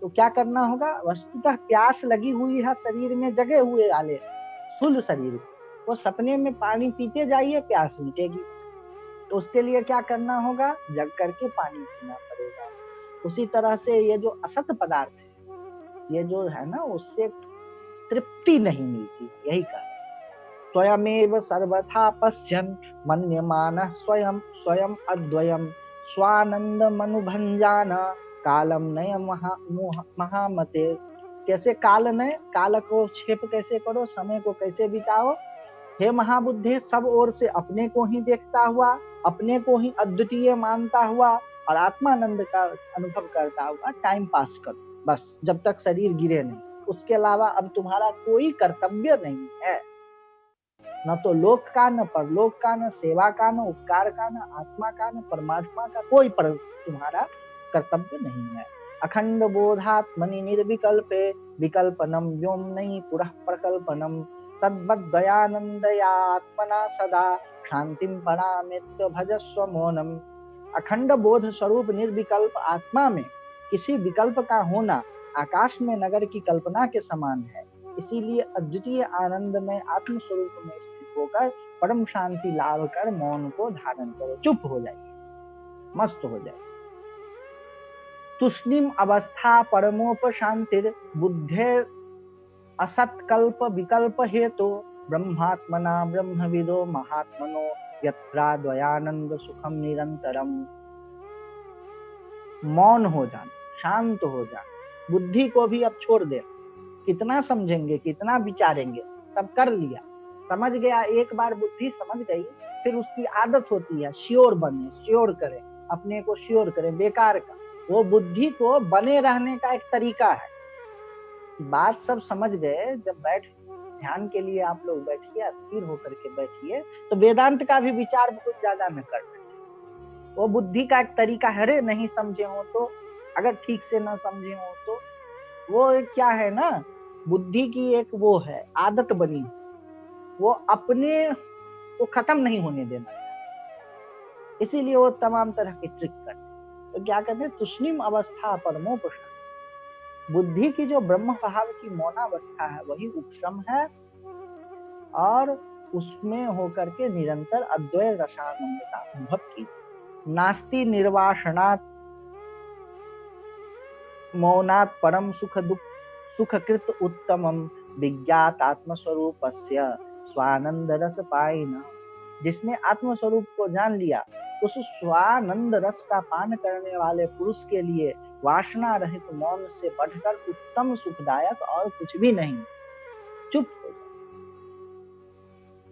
तो क्या करना होगा? वस्तुतः प्यास लगी हुई है शरीर में, जगे हुए वाले स्थूल शरीर को, वो सपने में पानी पीते जाइए, प्यास मिटेगी। तो उसके लिए क्या करना होगा? जग करके पानी पीना पड़ेगा। उसी तरह से ये जो असत पदार्थ है, ये जो है ना, उससे तृप्ति नहीं मिलती। यही कहा, स्वयमेव सर्वथा पश्यन् मन्यमानः स्वयं स्वयं अद्वयम् स्वानंदमनुभंजान कालम नय महामते। कैसे काल नय? काल को क्षेप कैसे करो, समय को कैसे बिताओ? हे महाबुद्धि, सब ओर से अपने को ही देखता हुआ, अपने को ही अद्वितीय मानता हुआ और आत्मानंद का अनुभव करता हुआ टाइम पास करो, बस जब तक शरीर गिरे नहीं। उसके अलावा अब तुम्हारा कोई कर्तव्य नहीं है, न तो लोक का, न परलोक का, न सेवा का, न उपकार का, न आत्मा का, न परमात्मा का कोई पर तुम्हारा कर्तव्य नहीं है। अखंड बोधात्मनि निर्विकल्पे विकल्पनम व्योमनहि पुरः प्रकल्पनम तद्वद्दयानंदया आत्मना सदा शांतिम परामेत्य भजस्व मौनम। अखंड बोध स्वरूप निर्विकल्प आत्मा में किसी विकल्प का होना आकाश में नगर की कल्पना के समान है। इसीलिए अद्वितीय आनंद में आत्म स्वरूप में स्थित होकर परम शांति लाभ कर मौन को धारण करो, चुप हो जाइए, मस्त हो जाइए। तुष्णिम अवस्था परमोपशांतिर बुद्धे असत्कल्प विकल्प हेतु ब्रह्मात्मना ब्रह्मविदो महात्मनो यत्रा द्वयानंद सुखम निरंतरम। मौन हो जाना, शांत हो जाना, बुद्धि को भी अब छोड़ दे। कितना समझेंगे, कितना विचारेंगे, सब कर लिया, समझ गया। एक बार बुद्धि समझ गई, फिर उसकी आदत होती है श्योर बने, श्योर करें, अपने को श्योर करें बेकार का। वो बुद्धि को बने रहने का एक तरीका है। बात सब समझ गए, जब बैठ ध्यान के लिए आप लोग बैठिए, स्थिर होकर के बैठिए, तो वेदांत का भी विचार बहुत ज्यादा न करना। वो बुद्धि का एक तरीका है। अरे नहीं समझे हो तो, अगर ठीक से ना समझे हो तो, वो एक क्या है ना, बुद्धि की एक वो है आदत बनी, वो अपने को खत्म नहीं होने देना, इसीलिए वो तमाम तरह के ट्रिक करते। तो क्या कहते हैं? तुष्णिम अवस्था परमोपशम। बुद्धि की जो ब्रह्म भाव की मौनावस्था है वही उपशम है, और उसमें होकर के निरंतर अद्वैय रसानंद का अनुभव की। नास्ति निर्वासनात् मौनात् परम सुख दुख सुखकृत उत्तमम विज्ञात आत्मस्वरूपस्य स्वानंद रस पायिना। जिसने आत्मस्वरूप को जान लिया, उस स्वानंद रस का पान करने वाले पुरुष के लिए वासना रहित मौन से बढ़कर उत्तम सुखदायक और कुछ भी नहीं। चुप हो जाओ।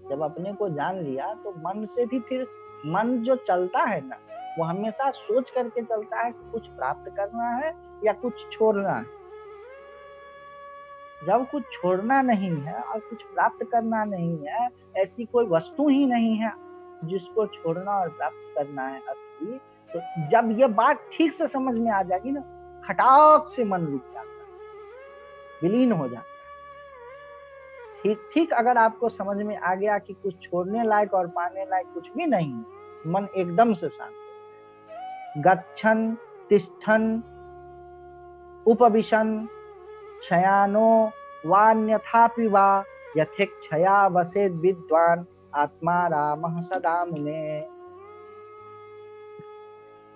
जब अपने को जान लिया तो मन से भी, फिर मन जो चलता है ना, वो हमेशा सोच करके चलता है कि कुछ प्राप्त करना है या कुछ छोड़ना है। जब कुछ छोड़ना नहीं है और कुछ प्राप्त करना नहीं है, ऐसी कोई वस्तु ही नहीं है जिसको छोड़ना और प्राप्त करना है असली। तो जब ये बात ठीक से समझ में आ जाएगी ना, खटाक से मन रुक जाता है, विलीन हो जाता है। ठीक ठीक अगर आपको समझ में आ गया कि कुछ छोड़ने लायक और पाने लायक कुछ भी नहीं, मन एकदम से शांत हो जाए। गच्छन तिष्ठन उपविशन शयानो वान्यथापि वा यथेक्षया वसेद विद्वान आत्मा रामः सदा मुने।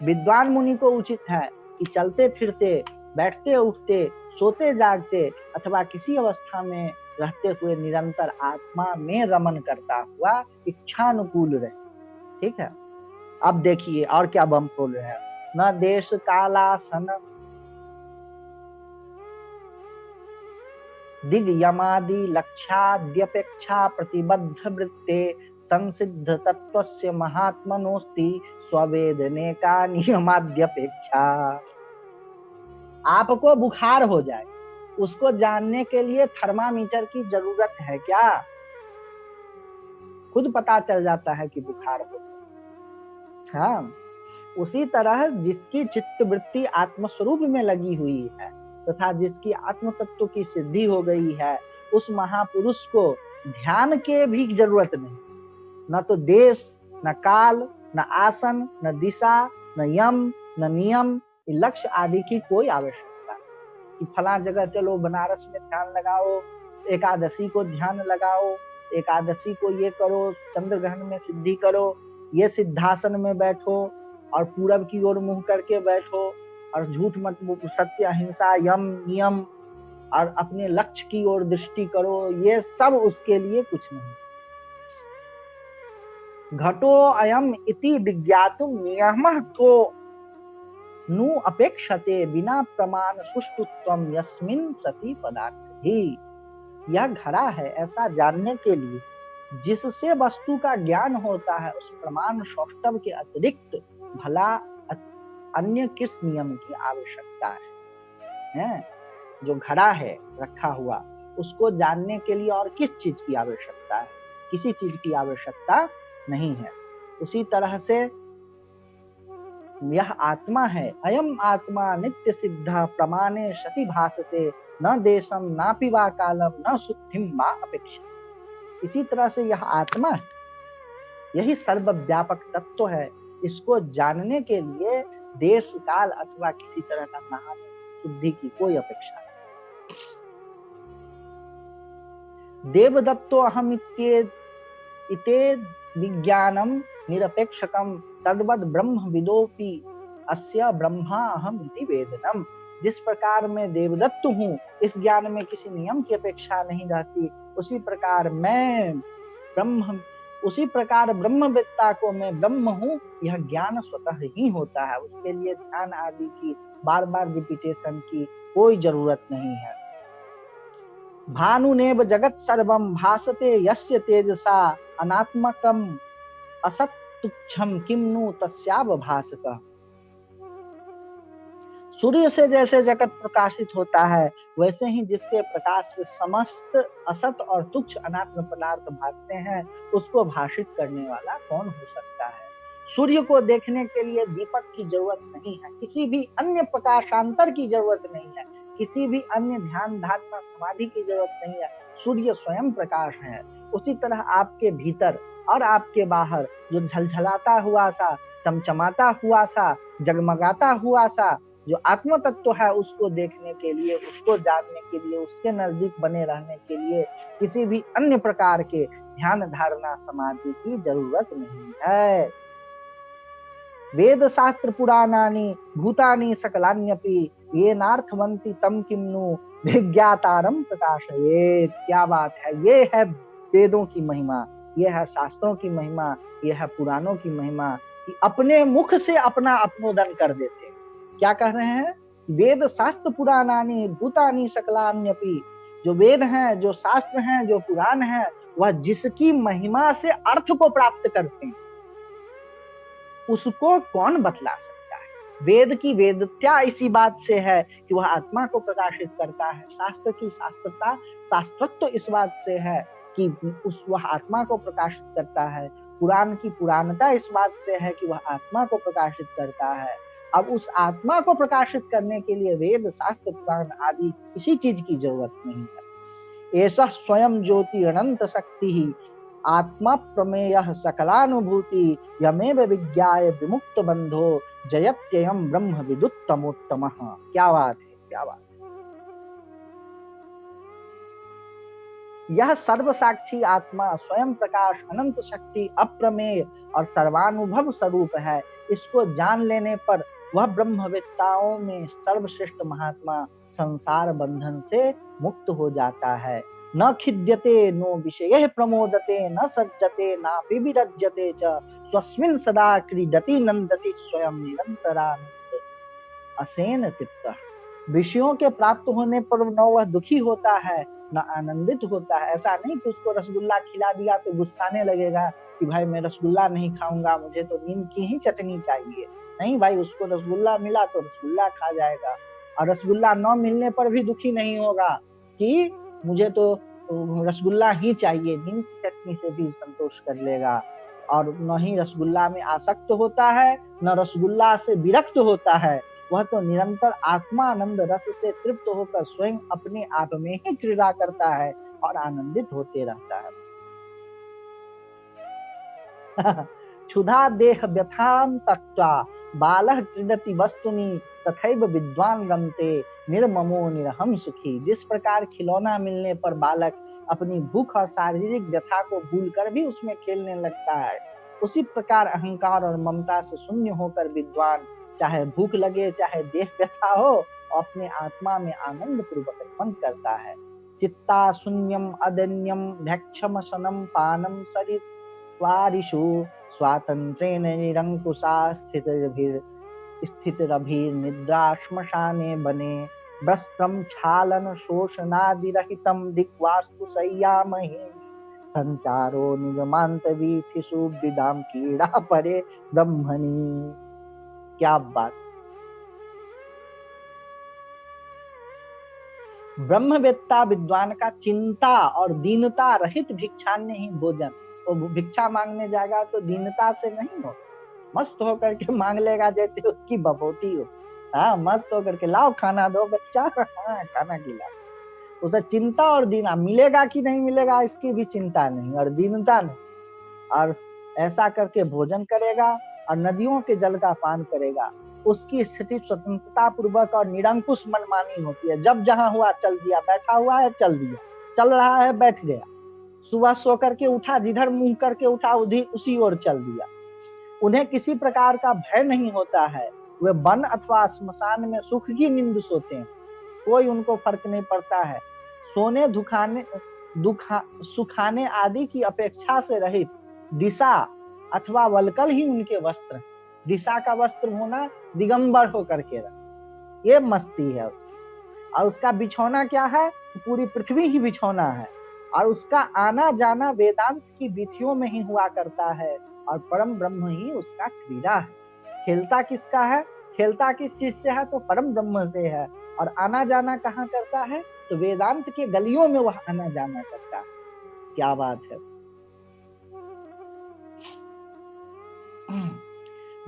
विद्वान मुनि को उचित है कि चलते फिरते, बैठते उठते, सोते जागते अथवा किसी अवस्था में रहते हुए निरंतर आत्मा में रमन करता हुआ इच्छानुकूल रहे। ठीक है। अब देखिए और क्या बम खोल रहे हैं। न देश कालासन दिग यमादि लक्ष्याद्यपेक्षा प्रतिबद्ध वृत्ते संसिद्ध तत्वस्य महात्मनोस्ति स्ववेदने का नियमाद्यपेक्षा। आपको बुखार हो जाए, उसको जानने के लिए थर्मामीटर की जरूरत है क्या? खुद पता चल जाता है कि बुखार हो। हाँ, उसी तरह जिसकी चित्त वृत्ति आत्मस्वरूप में लगी हुई है, तथा जिसकी आत्म तत्व की सिद्धि हो गई है, उस महापुरुष को ध्यान के भी जरूरत नहीं। न तो देश, न काल, न आसन, न दिशा, न यम, न नियम, लक्ष्य आदि की कोई आवश्यकता नहीं कि फला जगह चलो बनारस में ध्यान लगाओ, एकादशी को ध्यान लगाओ, एकादशी को ये करो, चंद्र ग्रहण में सिद्धि करो, ये सिद्धासन में बैठो और पूरब की ओर मुंह करके बैठो और झूठ मत, सत्य, अहिंसा, यम, नियम और अपने लक्ष्य की ओर दृष्टि करो, ये सब उसके लिए कुछ नहीं। घटो अयम इति विज्ञातुम नियमः को नु अपेक्षते बिना प्रमाण सुष्ठुत्वम यस्मिन् सति पदार्थ ही। यह घड़ा है ऐसा जानने के लिए जिससे वस्तु का ज्ञान होता है, उस प्रमाण सौष्ठव के अतिरिक्त भला अन्य किस नियम की आवश्यकता है? जो घड़ा है रखा हुआ, उसको जानने के लिए और किस चीज की आवश्यकता है? किसी चीज की आवश्यकता नहीं है। उसी तरह से यह आत्मा है, अयम आत्मा नित्य सिद्धा प्रमाणे सति भासते न देशम नापि वा कालम न शुद्धिम वा अपेक्षा। इसी तरह से यह आत्मा है, यही सर्वव्यापक तत्व है। इसको जानने के लिए देश, काल अथवा किसी तरह का नहाने शुद्धि की कोई अपेक्षा नहीं। देवदत्तो अहम इते विज्ञानम निरपेक्षकम तद्वद ब्रह्म विदोपि अस्य ब्रह्मा अहम इति वेदनम। जिस प्रकार मैं देवदत्त हूँ, इस ज्ञान में किसी नियम की अपेक्षा नहीं रहती, उसी प्रकार ब्रह्मवेत्ता को मैं ब्रह्म हूँ, यह ज्ञान स्वतः ही होता है। उसके लिए ध्यान आदि की बार बार रिपीटेशन की कोई जरूरत नहीं है। भानुनेव जगत सर्वम भासते यस्य तेजसा अनात्मकम असत तुच्छम किम्नु तस्याव भासकः। सूर्य से जैसे जगत प्रकाशित होता है, वैसे ही जिसके प्रकाश से समस्त असत और तुच्छ अनात्म पदार्थ भासते हैं, उसको भाषित करने वाला कौन हो सकता है? सूर्य को देखने के लिए दीपक की जरूरत नहीं है, किसी भी अन्य प्रकाशांतर की जरूरत नहीं है, किसी भी अन्य ध्यान धारणा समाधि की जरूरत नहीं है। सूर्य स्वयं प्रकाश है। उसी तरह आपके भीतर और आपके बाहर जो झलझलाता हुआ सा, चमचमाता हुआ सा, जगमगाता हुआ सा जो आत्म तत्व है, उसको देखने के लिए, उसको जानने के लिए, उसके नजदीक बने रहने के लिए किसी भी अन्य प्रकार के ध्यान धारणा समाधि की जरूरत नहीं है। वेद शास्त्र पुराणानि भूतानि सकलान्यपि ये नार्थवंती तम किम्नु विज्ञातारम प्रकाशयेत्। क्या बात है! ये है वेदों की महिमा, ये है शास्त्रों की महिमा, ये है पुराणों की महिमा कि अपने मुख से अपना अपनोदन कर देते। क्या कह रहे हैं? वेद शास्त्र पुराणानि भूतानि सकलान्यपि। जो वेद हैं, जो शास्त्र हैं, जो पुराण हैं, वह जिसकी महिमा से अर्थ को प्राप्त करते हैं, उसको कौन बतला सकता है? वेद की वेदत्या इसी बात से है कि वह आत्मा को प्रकाशित करता है। शास्त्र की शास्त्रता, शास्त्रत्व इस बात से है कि वह आत्मा को प्रकाशित करता है। पुराण की पुराणता इस बात से है कि वह आत्मा को प्रकाशित करता है। अब उस आत्मा को प्रकाशित करने के लिए वेद, शास्त्र, पुराण आदि किसी चीज की जरूरत नहीं है। ऐसा स्वयं ज्योति अनंत शक्ति ही आत्मा प्रमेय सकलानुभूति यमेव विज्ञाय विमुक्त बंधो जयत्ययम ब्रह्म विदुत्तमोत्तम। क्या बात है, क्या बात है! यह सर्व साक्षी आत्मा स्वयं प्रकाश, अनंत शक्ति, अप्रमेय और सर्वानुभव स्वरूप है। इसको जान लेने पर वह ब्रह्मवेत्ताओं में सर्वश्रेष्ठ महात्मा संसार बंधन से मुक्त हो जाता है। न खिद्यते नो विषये प्रमोदते न सज्जते नापि विरज्यते च स्वस्मिन् सदा क्रीडति नंदति स्वयं निरंतरानंद असेन चित्तः। विषयों के प्राप्त होने पर न वह दुखी होता है न आनंदित होता है। ऐसा नहीं कि उसको रसगुल्ला खिला दिया तो गुस्साने लगेगा कि भाई मैं रसगुल्ला नहीं खाऊंगा, मुझे तो नीम की ही चटनी चाहिए। नहीं भाई, उसको रसगुल्ला मिला तो रसगुल्ला खा जाएगा, और रसगुल्ला न मिलने पर भी दुखी नहीं होगा कि मुझे तो रसगुल्ला ही चाहिए, नीम की चटनी से भी संतोष कर लेगा। और न ही रसगुल्ला में आसक्त होता है, न रसगुल्ला से विरक्त होता है। वह तो निरंतर आत्मानंद रस से तृप्त होकर स्वयं अपने आप में ही क्रीड़ा करता है और आनंदित होते रहता है। क्षुधा देह व्यथां त्यक्त्वा बालः क्रीडति वस्तुनि तथैव विद्वान रमते निर्ममो निरहम सुखी। जिस प्रकार खिलौना मिलने पर बालक अपनी भूख और शारीरिक व्यथा को भूलकर भी उसमें खेलने लगता है, उसी प्रकार अहंकार और ममता से शून्य होकर विद्वान चाहे भूख लगे चाहे देह व्यथा हो अपने आत्मा में आनंद पूर्वक रमण करता है। चित्ता शून्यम अदन्यम भक्षम शनम पानम सरित्वारिषु स्वातंत्रेण निरंकुशा स्थितिरभिर निद्रा श्मशाने बने वस्त्रम छालन शोषणादिरहितम दिक्वास्तु शय्यामहि संचारो निगमांत वीथिषु विदाम कीड़ा परे ब्रह्मणि। क्या बात! ब्रह्मवेत्ता विद्वान का चिंता और दीनता रहित भिक्षान्य ही भोजन। तो भिक्षा मांगने जाएगा तो दीनता से नहीं हो, मस्त होकर के मांग लेगा जैसे उसकी बपोती हो। हाँ, मस्त होकर के लाओ खाना दो बच्चा, हाँ खाना खिलाओ। उसे चिंता और दीना मिलेगा कि नहीं मिलेगा इसकी भी चिंता नहीं और दीनता नहीं, और ऐसा करके भोजन करेगा और नदियों के जल का पान करेगा। उसकी स्थिति स्वतंत्रता पूर्वक और निरंकुश मनमानी होती है। जब जहां हुआ चल दिया, बैठा हुआ है चल दिया, चल रहा है बैठ गया, सुबह सो करके उठा जिधर मुंह करके उठा उधर उसी ओर चल दिया। उन्हें किसी प्रकार का भय नहीं होता है। वे वन अथवा श्मशान में सुख की नींद सोते हैं, कोई उनको फर्क नहीं पड़ता है। सोने सुखाने आदि की अपेक्षा से रहित दिशा अथवा वलकल ही उनके वस्त्र। दिशा का वस्त्र होना दिगंबर होकर के रह, ये मस्ती है उसकी। और उसका बिछौना क्या है? पूरी पृथ्वी ही बिछौना है, और उसका आना जाना वेदांत की विधियों में ही हुआ करता है, और परम ब्रह्म ही उसका क्रीड़ा है। खेलता किसका है? खेलता किस चीज से है? तो परम ब्रह्म से है। और आना जाना कहाँ करता है? तो वेदांत के गलियों में वह आना जाना करता है। क्या बात है!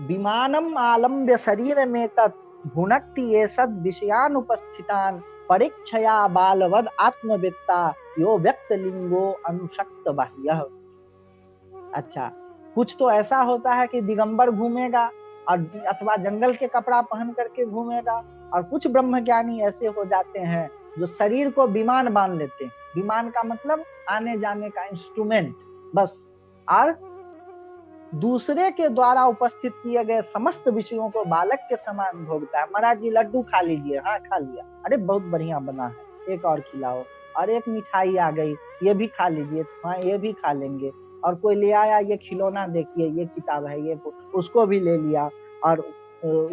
विमानम आलम्ब्य शरीर में तत् भुनक्ति ये सद विषयान उपस्थितान परीक्षया बालवद आत्मवेत्ता यो व्यक्त लिंगो अनुशक्त बाह्य। अच्छा, कुछ तो ऐसा होता है कि दिगंबर घूमेगा और अथवा जंगल के कपड़ा पहन करके घूमेगा, और कुछ ब्रह्मज्ञानी ऐसे हो जाते हैं जो शरीर को विमान बांध लेते हैं। विमान का मतलब आने जाने का इंस्ट्रूमेंट बस, और दूसरे के द्वारा उपस्थित किए गए समस्त विषयों को बालक के समान भोगता है। महाराज जी लड्डू खा लीजिए, हाँ खा लिया, अरे बहुत बढ़िया बना है, एक और खिलाओ, और एक मिठाई आ गई, ये भी खा लीजिए, हाँ ये भी खा लेंगे। और कोई ले आया, ये खिलौना देखिए, ये किताब है, ये उसको भी ले लिया, और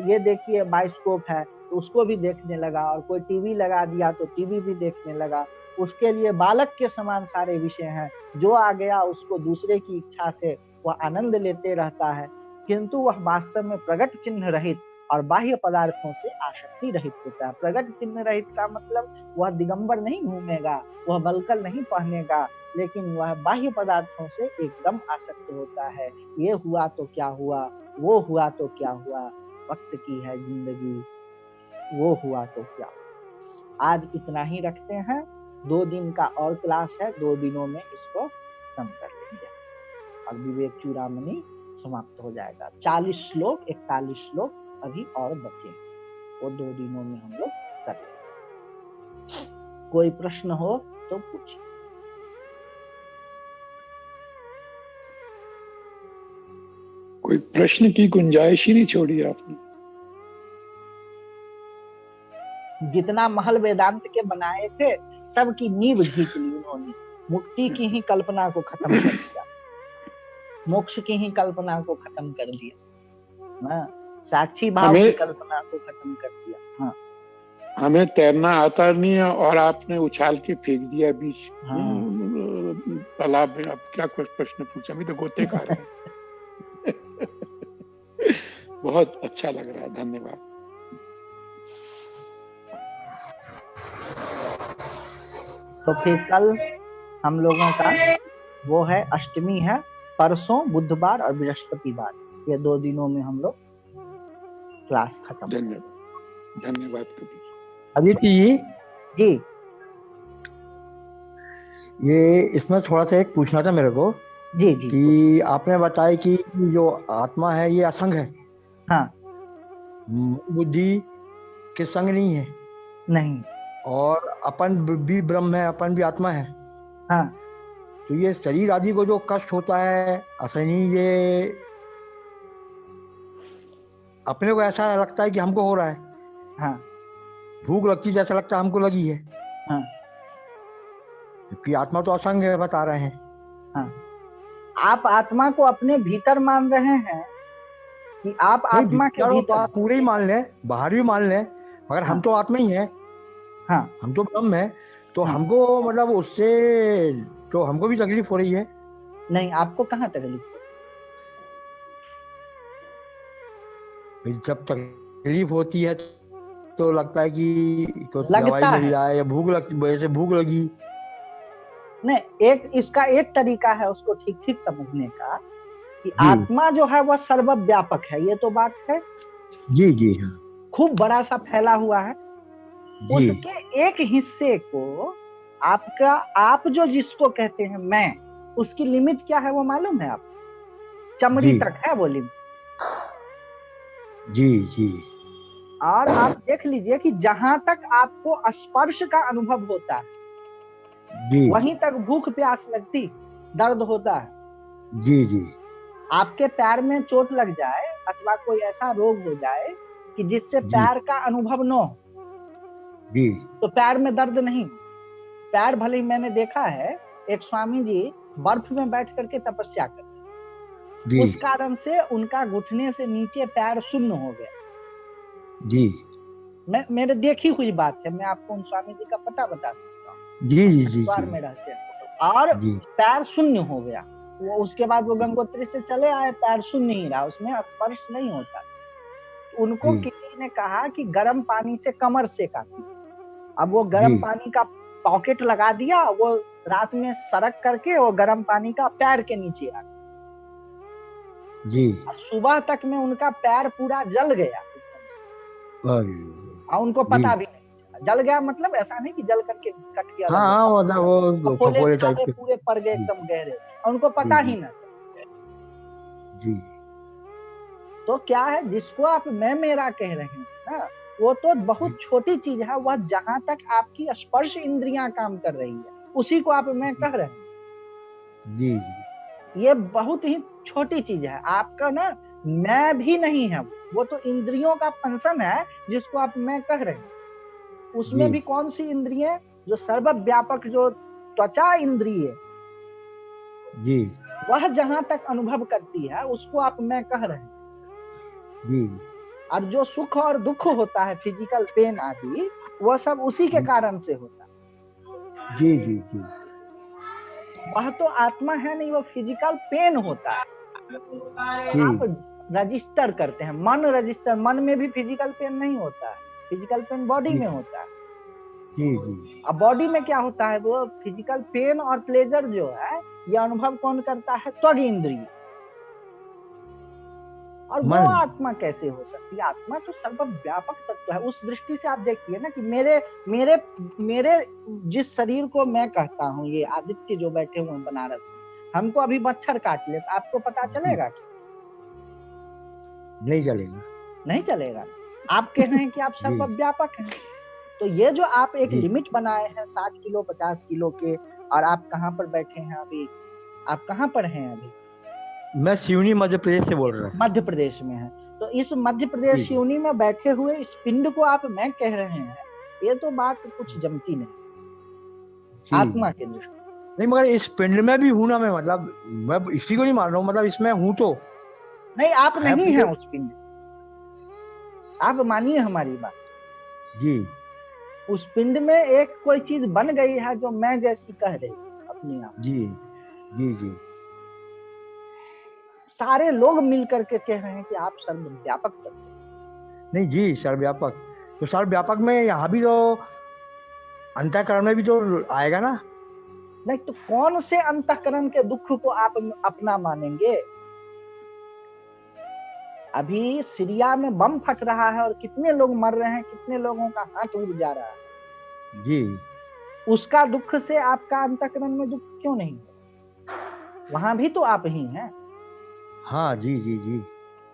ये देखिए बाइस्कोप है तो उसको भी देखने लगा, और कोई टीवी लगा दिया तो टीवी भी देखने लगा। उसके लिए बालक के समान सारे विषय हैं, जो आ गया उसको दूसरे की इच्छा से वह आनंद लेते रहता है, किंतु वह वास्तव में प्रगट चिन्ह रहित और बाह्य पदार्थों से आसक्ति रहित होता है। प्रगट चिन्ह रहित का मतलब वह दिगंबर नहीं घूमेगा, वह बलकल नहीं पहनेगा, लेकिन वह बाह्य पदार्थों से एकदम आसक्त होता है। ये हुआ तो क्या हुआ, वो हुआ तो क्या हुआ, वक्त की है जिंदगी, वो हुआ तो क्या। आज इतना ही रखते हैं, 2 दिन का और क्लास है, 2 दिनों में इसको खत्म कर लेंगे और विवेक चूड़ामणि समाप्त हो जाएगा। 40 श्लोक 41 श्लोक अभी और बचे, वो 2 दिनों में हम लोग कर लेंगे। कोई प्रश्न हो तो पूछिए। कोई प्रश्न की गुंजाइश ही नहीं छोड़ी आपने। जितना महल वेदांत के बनाए थे सबकी नींव खींच ली उन्होंने, मुक्ति की ही कल्पना को खत्म कर दिया, मोक्ष की ही कल्पना को खत्म कर दिया, साक्षी भाव की कल्पना को खत्म कर दिया। हाँ, हमें तैरना आता नहीं है और आपने उछाल के फेंक दिया बीच तालाब में। अब क्या प्रश्न पूछा, अभी तो गोतेकार है। बहुत अच्छा लग रहा है, धन्यवाद। तो फिर कल हम लोगों का वो है, अष्टमी है, परसों बुधवार और बृहस्पतिवार, ये 2 दिनों में हम लोग क्लास खत्म। धन्यवाद। धन्यवाद कबीर। आदित्य जी, जी ये इसमें थोड़ा सा एक पूछना था मेरे को जी जी कि आपने बताया कि जो आत्मा है ये असंग है, हाँ बुद्धि के संग नहीं है, नहीं और अपन भी ब्रह्म है, अपन भी आत्मा है। हाँ तो ये शरीर आदि को जो कष्ट होता है असहनीय, ये अपने को ऐसा लगता है कि हमको हो रहा है, हाँ भूख लगती जैसा लगता है हमको लगी है, हाँ जबकि आत्मा तो असंग है बता रहे हैं। हाँ। आप आत्मा को अपने भीतर मान रहे हैं कि आप नहीं, आत्मा के भीतर भीतर? बात पूरे ही मान लें, बाहर भी मान लें, मगर हम हाँ तो आत्मा ही है, हाँ हम तो ब्रह्म है, तो हाँ। हमको मतलब उससे तो हमको भी तकलीफ हो रही है। नहीं, आपको कहाँ तकलीफ हो? भाई जब तकलीफ होती है तो लगता है कि तो दवाई लगता मिल है जाए, या भूख लगती, वजह से भूख लगी। नहीं, एक इसका एक तरीका है उसको ठीक ठीक समझने का कि जी आत्मा जो है वह सर्वव्यापक है, ये तो बात है, जी जी हाँ खूब बड़ा सा फैला हुआ है। जी उसके एक हिस्से को आपका, आप जो जिसको कहते हैं मैं, उसकी लिमिट क्या है वो मालूम है आप? चमड़ी जी तक है वो लिमिट। जी जी और आप देख लीजिए कि जहां तक आपको स्पर्श का अनुभव होता है जी वहीं तक भूख प्यास लगती, दर्द होता है। जी जी आपके पैर में चोट लग जाए अथवा कोई ऐसा रोग हो जाए कि जिससे जी पैर का अनुभव न हो, जी तो पैर में दर्द नहीं। पैर भले ही, मैंने देखा है एक स्वामी जी बर्फ में बैठ करके तपस्या करते, जी उस कारण से उनका घुटने से नीचे पैर शून्य हो गया। जी मेरे देखी हुई बात है, मैं आपको उन स्वामी जी का पता बता सकता हूँ, जी जी जी द्वार में रहते हैं, और जी पैर शून्य हो गया। वो उसके बाद वो गंगोत्री से चले आए, पैर शून्य ही रहा, उसमें स्पर्श नहीं होता। उनको जी किसी ने कहा कि गर्म पानी से कमर सेका। अब वो जी गर्म पानी का पॉकेट लगा दिया, वो रात में सरक करके वो गर्म पानी का पैर के नीचे आ गया। जी और सुबह तक में उनका पैर पूरा जल गया अरे, और उनको जी पता भी नहीं चला। जल गया मतलब ऐसा नहीं कि जल करके कट गया, हाँ हाँ, मतलब वो फफोले फफोले टाइप छाले के। पूरे पड़ गए जी एकदम गहरे, और उनको जी पता जी ही ना। जी तो क्या है, जिसको आप मैं मेरा कह रहे हैं ना, वो तो जी बहुत छोटी चीज है। वह जहां तक आपकी स्पर्श इंद्रियां काम कर रही है उसी को आप मैं कह रहे हैं। जी जी ये बहुत ही छोटी चीज है। आपका ना मैं भी नहीं है, वो तो इंद्रियों का फंक्शन है जिसको आप मैं कह रहे हैं। उसमें जी भी कौन सी इंद्रिय? जो सर्वव्यापक, जो त्वचा इंद्रिय, जी वह जहां तक अनुभव करती है उसको आप मैं कह रहे हैं। जी और जो सुख और दुख होता है, फिजिकल पेन आदि, वह सब उसी के कारण से होता है। जी जी जी वह तो आत्मा है नहीं, वो फिजिकल पेन होता है। जी आप रजिस्टर करते हैं, मन रजिस्टर, मन में भी फिजिकल पेन नहीं होता है, फिजिकल पेन बॉडी में होता है। जी जी अब बॉडी में क्या होता है, वो फिजिकल पेन और प्लेजर जो है ये अनुभव कौन करता है? त्वग इंद्रिय। और वो मन। आत्मा कैसे हो सकती है? आत्मा तो सर्वव्यापक तत्व है। उस दृष्टि से आप देखिए ना कि मेरे मेरे मेरे जिस शरीर को मैं कहता हूँ, ये आदित्य जो बैठे हुए हैं बनारस में, हमको अभी मच्छर काट ले तो आपको पता चलेगा क्या? नहीं चलेगा। नहीं चलेगा। आप कह रहे हैं कि आप जी सर्वव्यापक हैं, तो ये जो आप एक जी लिमिट बनाए हैं 60 किलो 50 किलो के, और आप कहाँ पर बैठे हैं अभी? आप कहाँ पर हैं अभी? मैं सिवनी मध्य प्रदेश से बोल रहा हूँ। मध्य प्रदेश में है। तो इस मध्य जी प्रदेश जी योनि में बैठे हुए इस पिंड को आप मैं कह रहे हैं, ये तो बात कुछ जमती नहीं जी आत्मा के दृष्टि। नहीं, मगर इस पिंड में भी हूं ना मैं, मतलब मैं इसी को नहीं मान रहा हूँ, मतलब इसमें हूँ तो नहीं, आप है नहीं हैं पूरे। उस पिंड। आप मानिए हमारी बात, जी उस पिंड में एक कोई चीज बन गई है जो मैं जैसी कह रही अपने आप। जी जी जी सारे लोग मिल करके कह रहे हैं कि आप सर्वव्यापक तत्व। नहीं जी, सर्वव्यापक, तो सर्वव्यापक में यहाँ भी तो अंतःकरण में भी तो आएगा ना। नहीं तो कौन से अंतःकरण के दुख को आप अपना मानेंगे? अभी सीरिया में बम फट रहा है और कितने लोग मर रहे हैं, कितने लोगों का हाथ उड़ जा रहा है। जी उसका दुख से आपका अंतःकरण में दुख क्यों नहीं है? वहां भी तो आप ही हैं। हाँ जी जी जी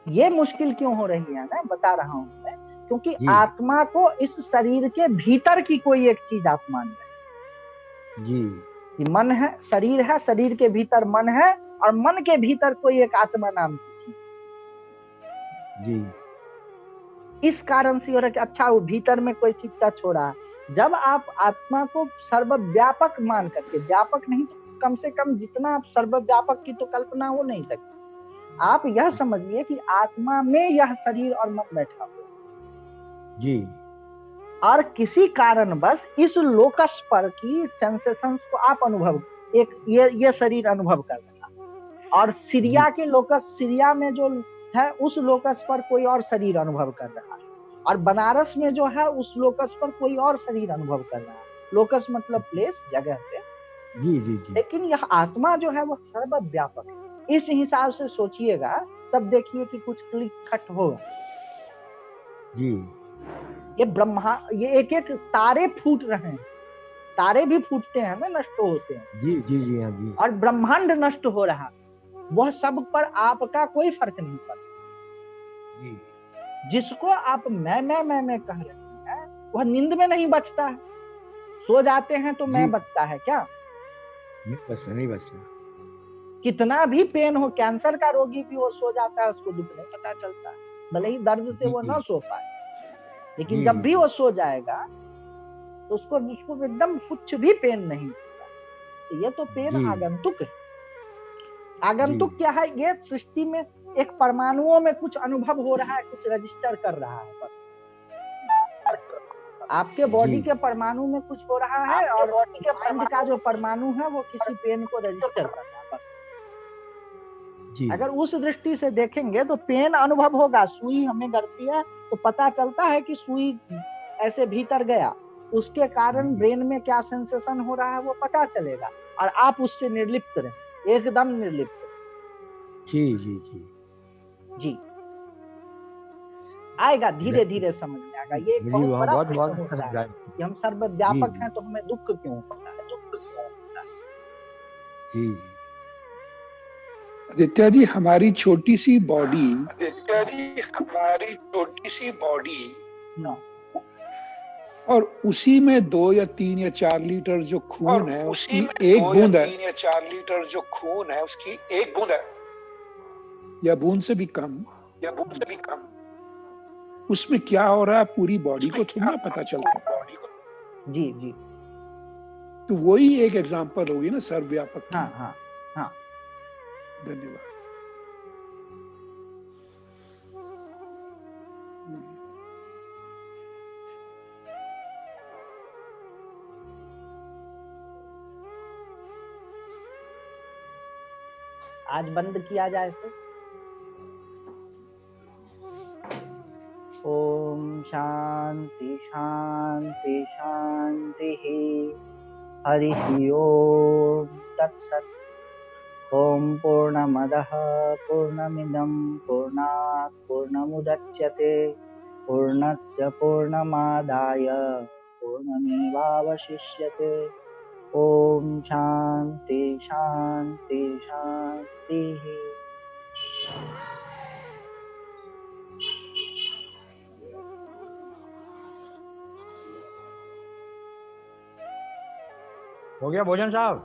ये मुश्किल क्यों हो रही है ना, बता रहा हूं मैं, क्योंकि जी आत्मा को इस शरीर के भीतर की कोई एक चीज आप मान रहे हैं जी कि मन है, शरीर है, शरीर के भीतर मन है, और मन के भीतर कोई एक आत्मा नाम की चीज। जी इस कारण से हो रहा है कि अच्छा वो भीतर में कोई चीज का छोड़ा। जब आप आत्मा को सर्वव्यापक मान करके, व्यापक नहीं तो कम से कम जितना आप सर्वव्यापक की तो कल्पना हो नहीं सकती, आप यह समझिए कि आत्मा में यह शरीर और मन बैठा हुआ जी और किसी कारणवश इस लोकस पर की सेंसेशंस को आप अनुभव, एक ये शरीर अनुभव कर रहा, और सीरिया के लोकस, सीरिया में जो है उस लोकस पर कोई और शरीर अनुभव कर रहा है, और बनारस में जो है उस लोकस पर कोई और शरीर अनुभव कर रहा है। लोकस मतलब प्लेस, जगह पे। जी जी जी लेकिन यह आत्मा जो है वो सर्वव्यापक है। इस हिसाब से सोचिएगा, तब देखिए कि कुछ क्लिक खट होगा। जी ये ब्रह्मा, ये एक एक तारे फूट रहे हैं, तारे भी फूटते हैं ना, नष्ट होते हैं, जी जी जी हाँ जी और ब्रह्मांड नष्ट हो रहा, वह सब पर आपका कोई फर्क नहीं पड़ता। जी जिसको आप मैं कह रहे हैं, वह नींद में नहीं बचता है। सो जाते हैं तो मैं जी बचता है क्या? नहीं बचता नहीं बचता कितना भी पेन हो, कैंसर का रोगी भी वो सो जाता है, उसको दुख नहीं पता चलता है, भले ही दर्द से जी वो ना सो पाए, लेकिन जी जब जी भी वो सो जाएगा तो उसको एकदम कुछ भी पेन नहीं होता। तो ये तो पेन जी आगंतुक है। जी आगंतुक क्या है? ये सृष्टि में एक परमाणुओं में कुछ अनुभव हो रहा है, कुछ रजिस्टर कर रहा है बस। आपके बॉडी जी के परमाणु में कुछ हो रहा है, और माइंड का जो परमाणु है वो किसी पेन को रजिस्टर कर रहा है बस। जी अगर उस दृष्टि से देखेंगे तो पेन अनुभव होगा। सुई हमें गड़ती है तो पता चलता है कि सुई ऐसे भीतर गया, उसके कारण ब्रेन में क्या सेंसेशन हो रहा है वो पता चलेगा, और आप उससे निर्लिप्त रहे, एकदम निर्लिप्त जी जी जी जी। आएगा, धीरे धीरे समझ में आएगा। ये एक जी बहुत वहाँ बड़ा बहुत प्रश्न बहुत अच्छा होता है समझाया कि हम जी सर्वव्यापक जी हैं तो हमें दुख क्यों होता है, दुख क्यों होता है। जी जी आदित्य जी, हमारी छोटी सी बॉडी, और उसी में 2 या 3 या 4 लीटर जो खून है उसकी एक बूंद है, या बूंद से भी कम, उसमें क्या हो रहा है पूरी बॉडी को थोड़ी ना पता चलता है। जी जी तो वही एक एग्जांपल होगी ना सर्वव्यापक की। हाँ हाँ हाँ। धन्यवाद। आज बंद किया जाए तो। ओम शांति शांति शांति। हरि ओम तत्सत्। ओम पूर्णमदः पूर्णमिदं पूर्णात् पूर्णमुदच्यते पूर्णस्य पूर्णमादाय पूर्णमेवावशिष्यते। ओम शांति शांति शांति। हो गया भोजन साहब?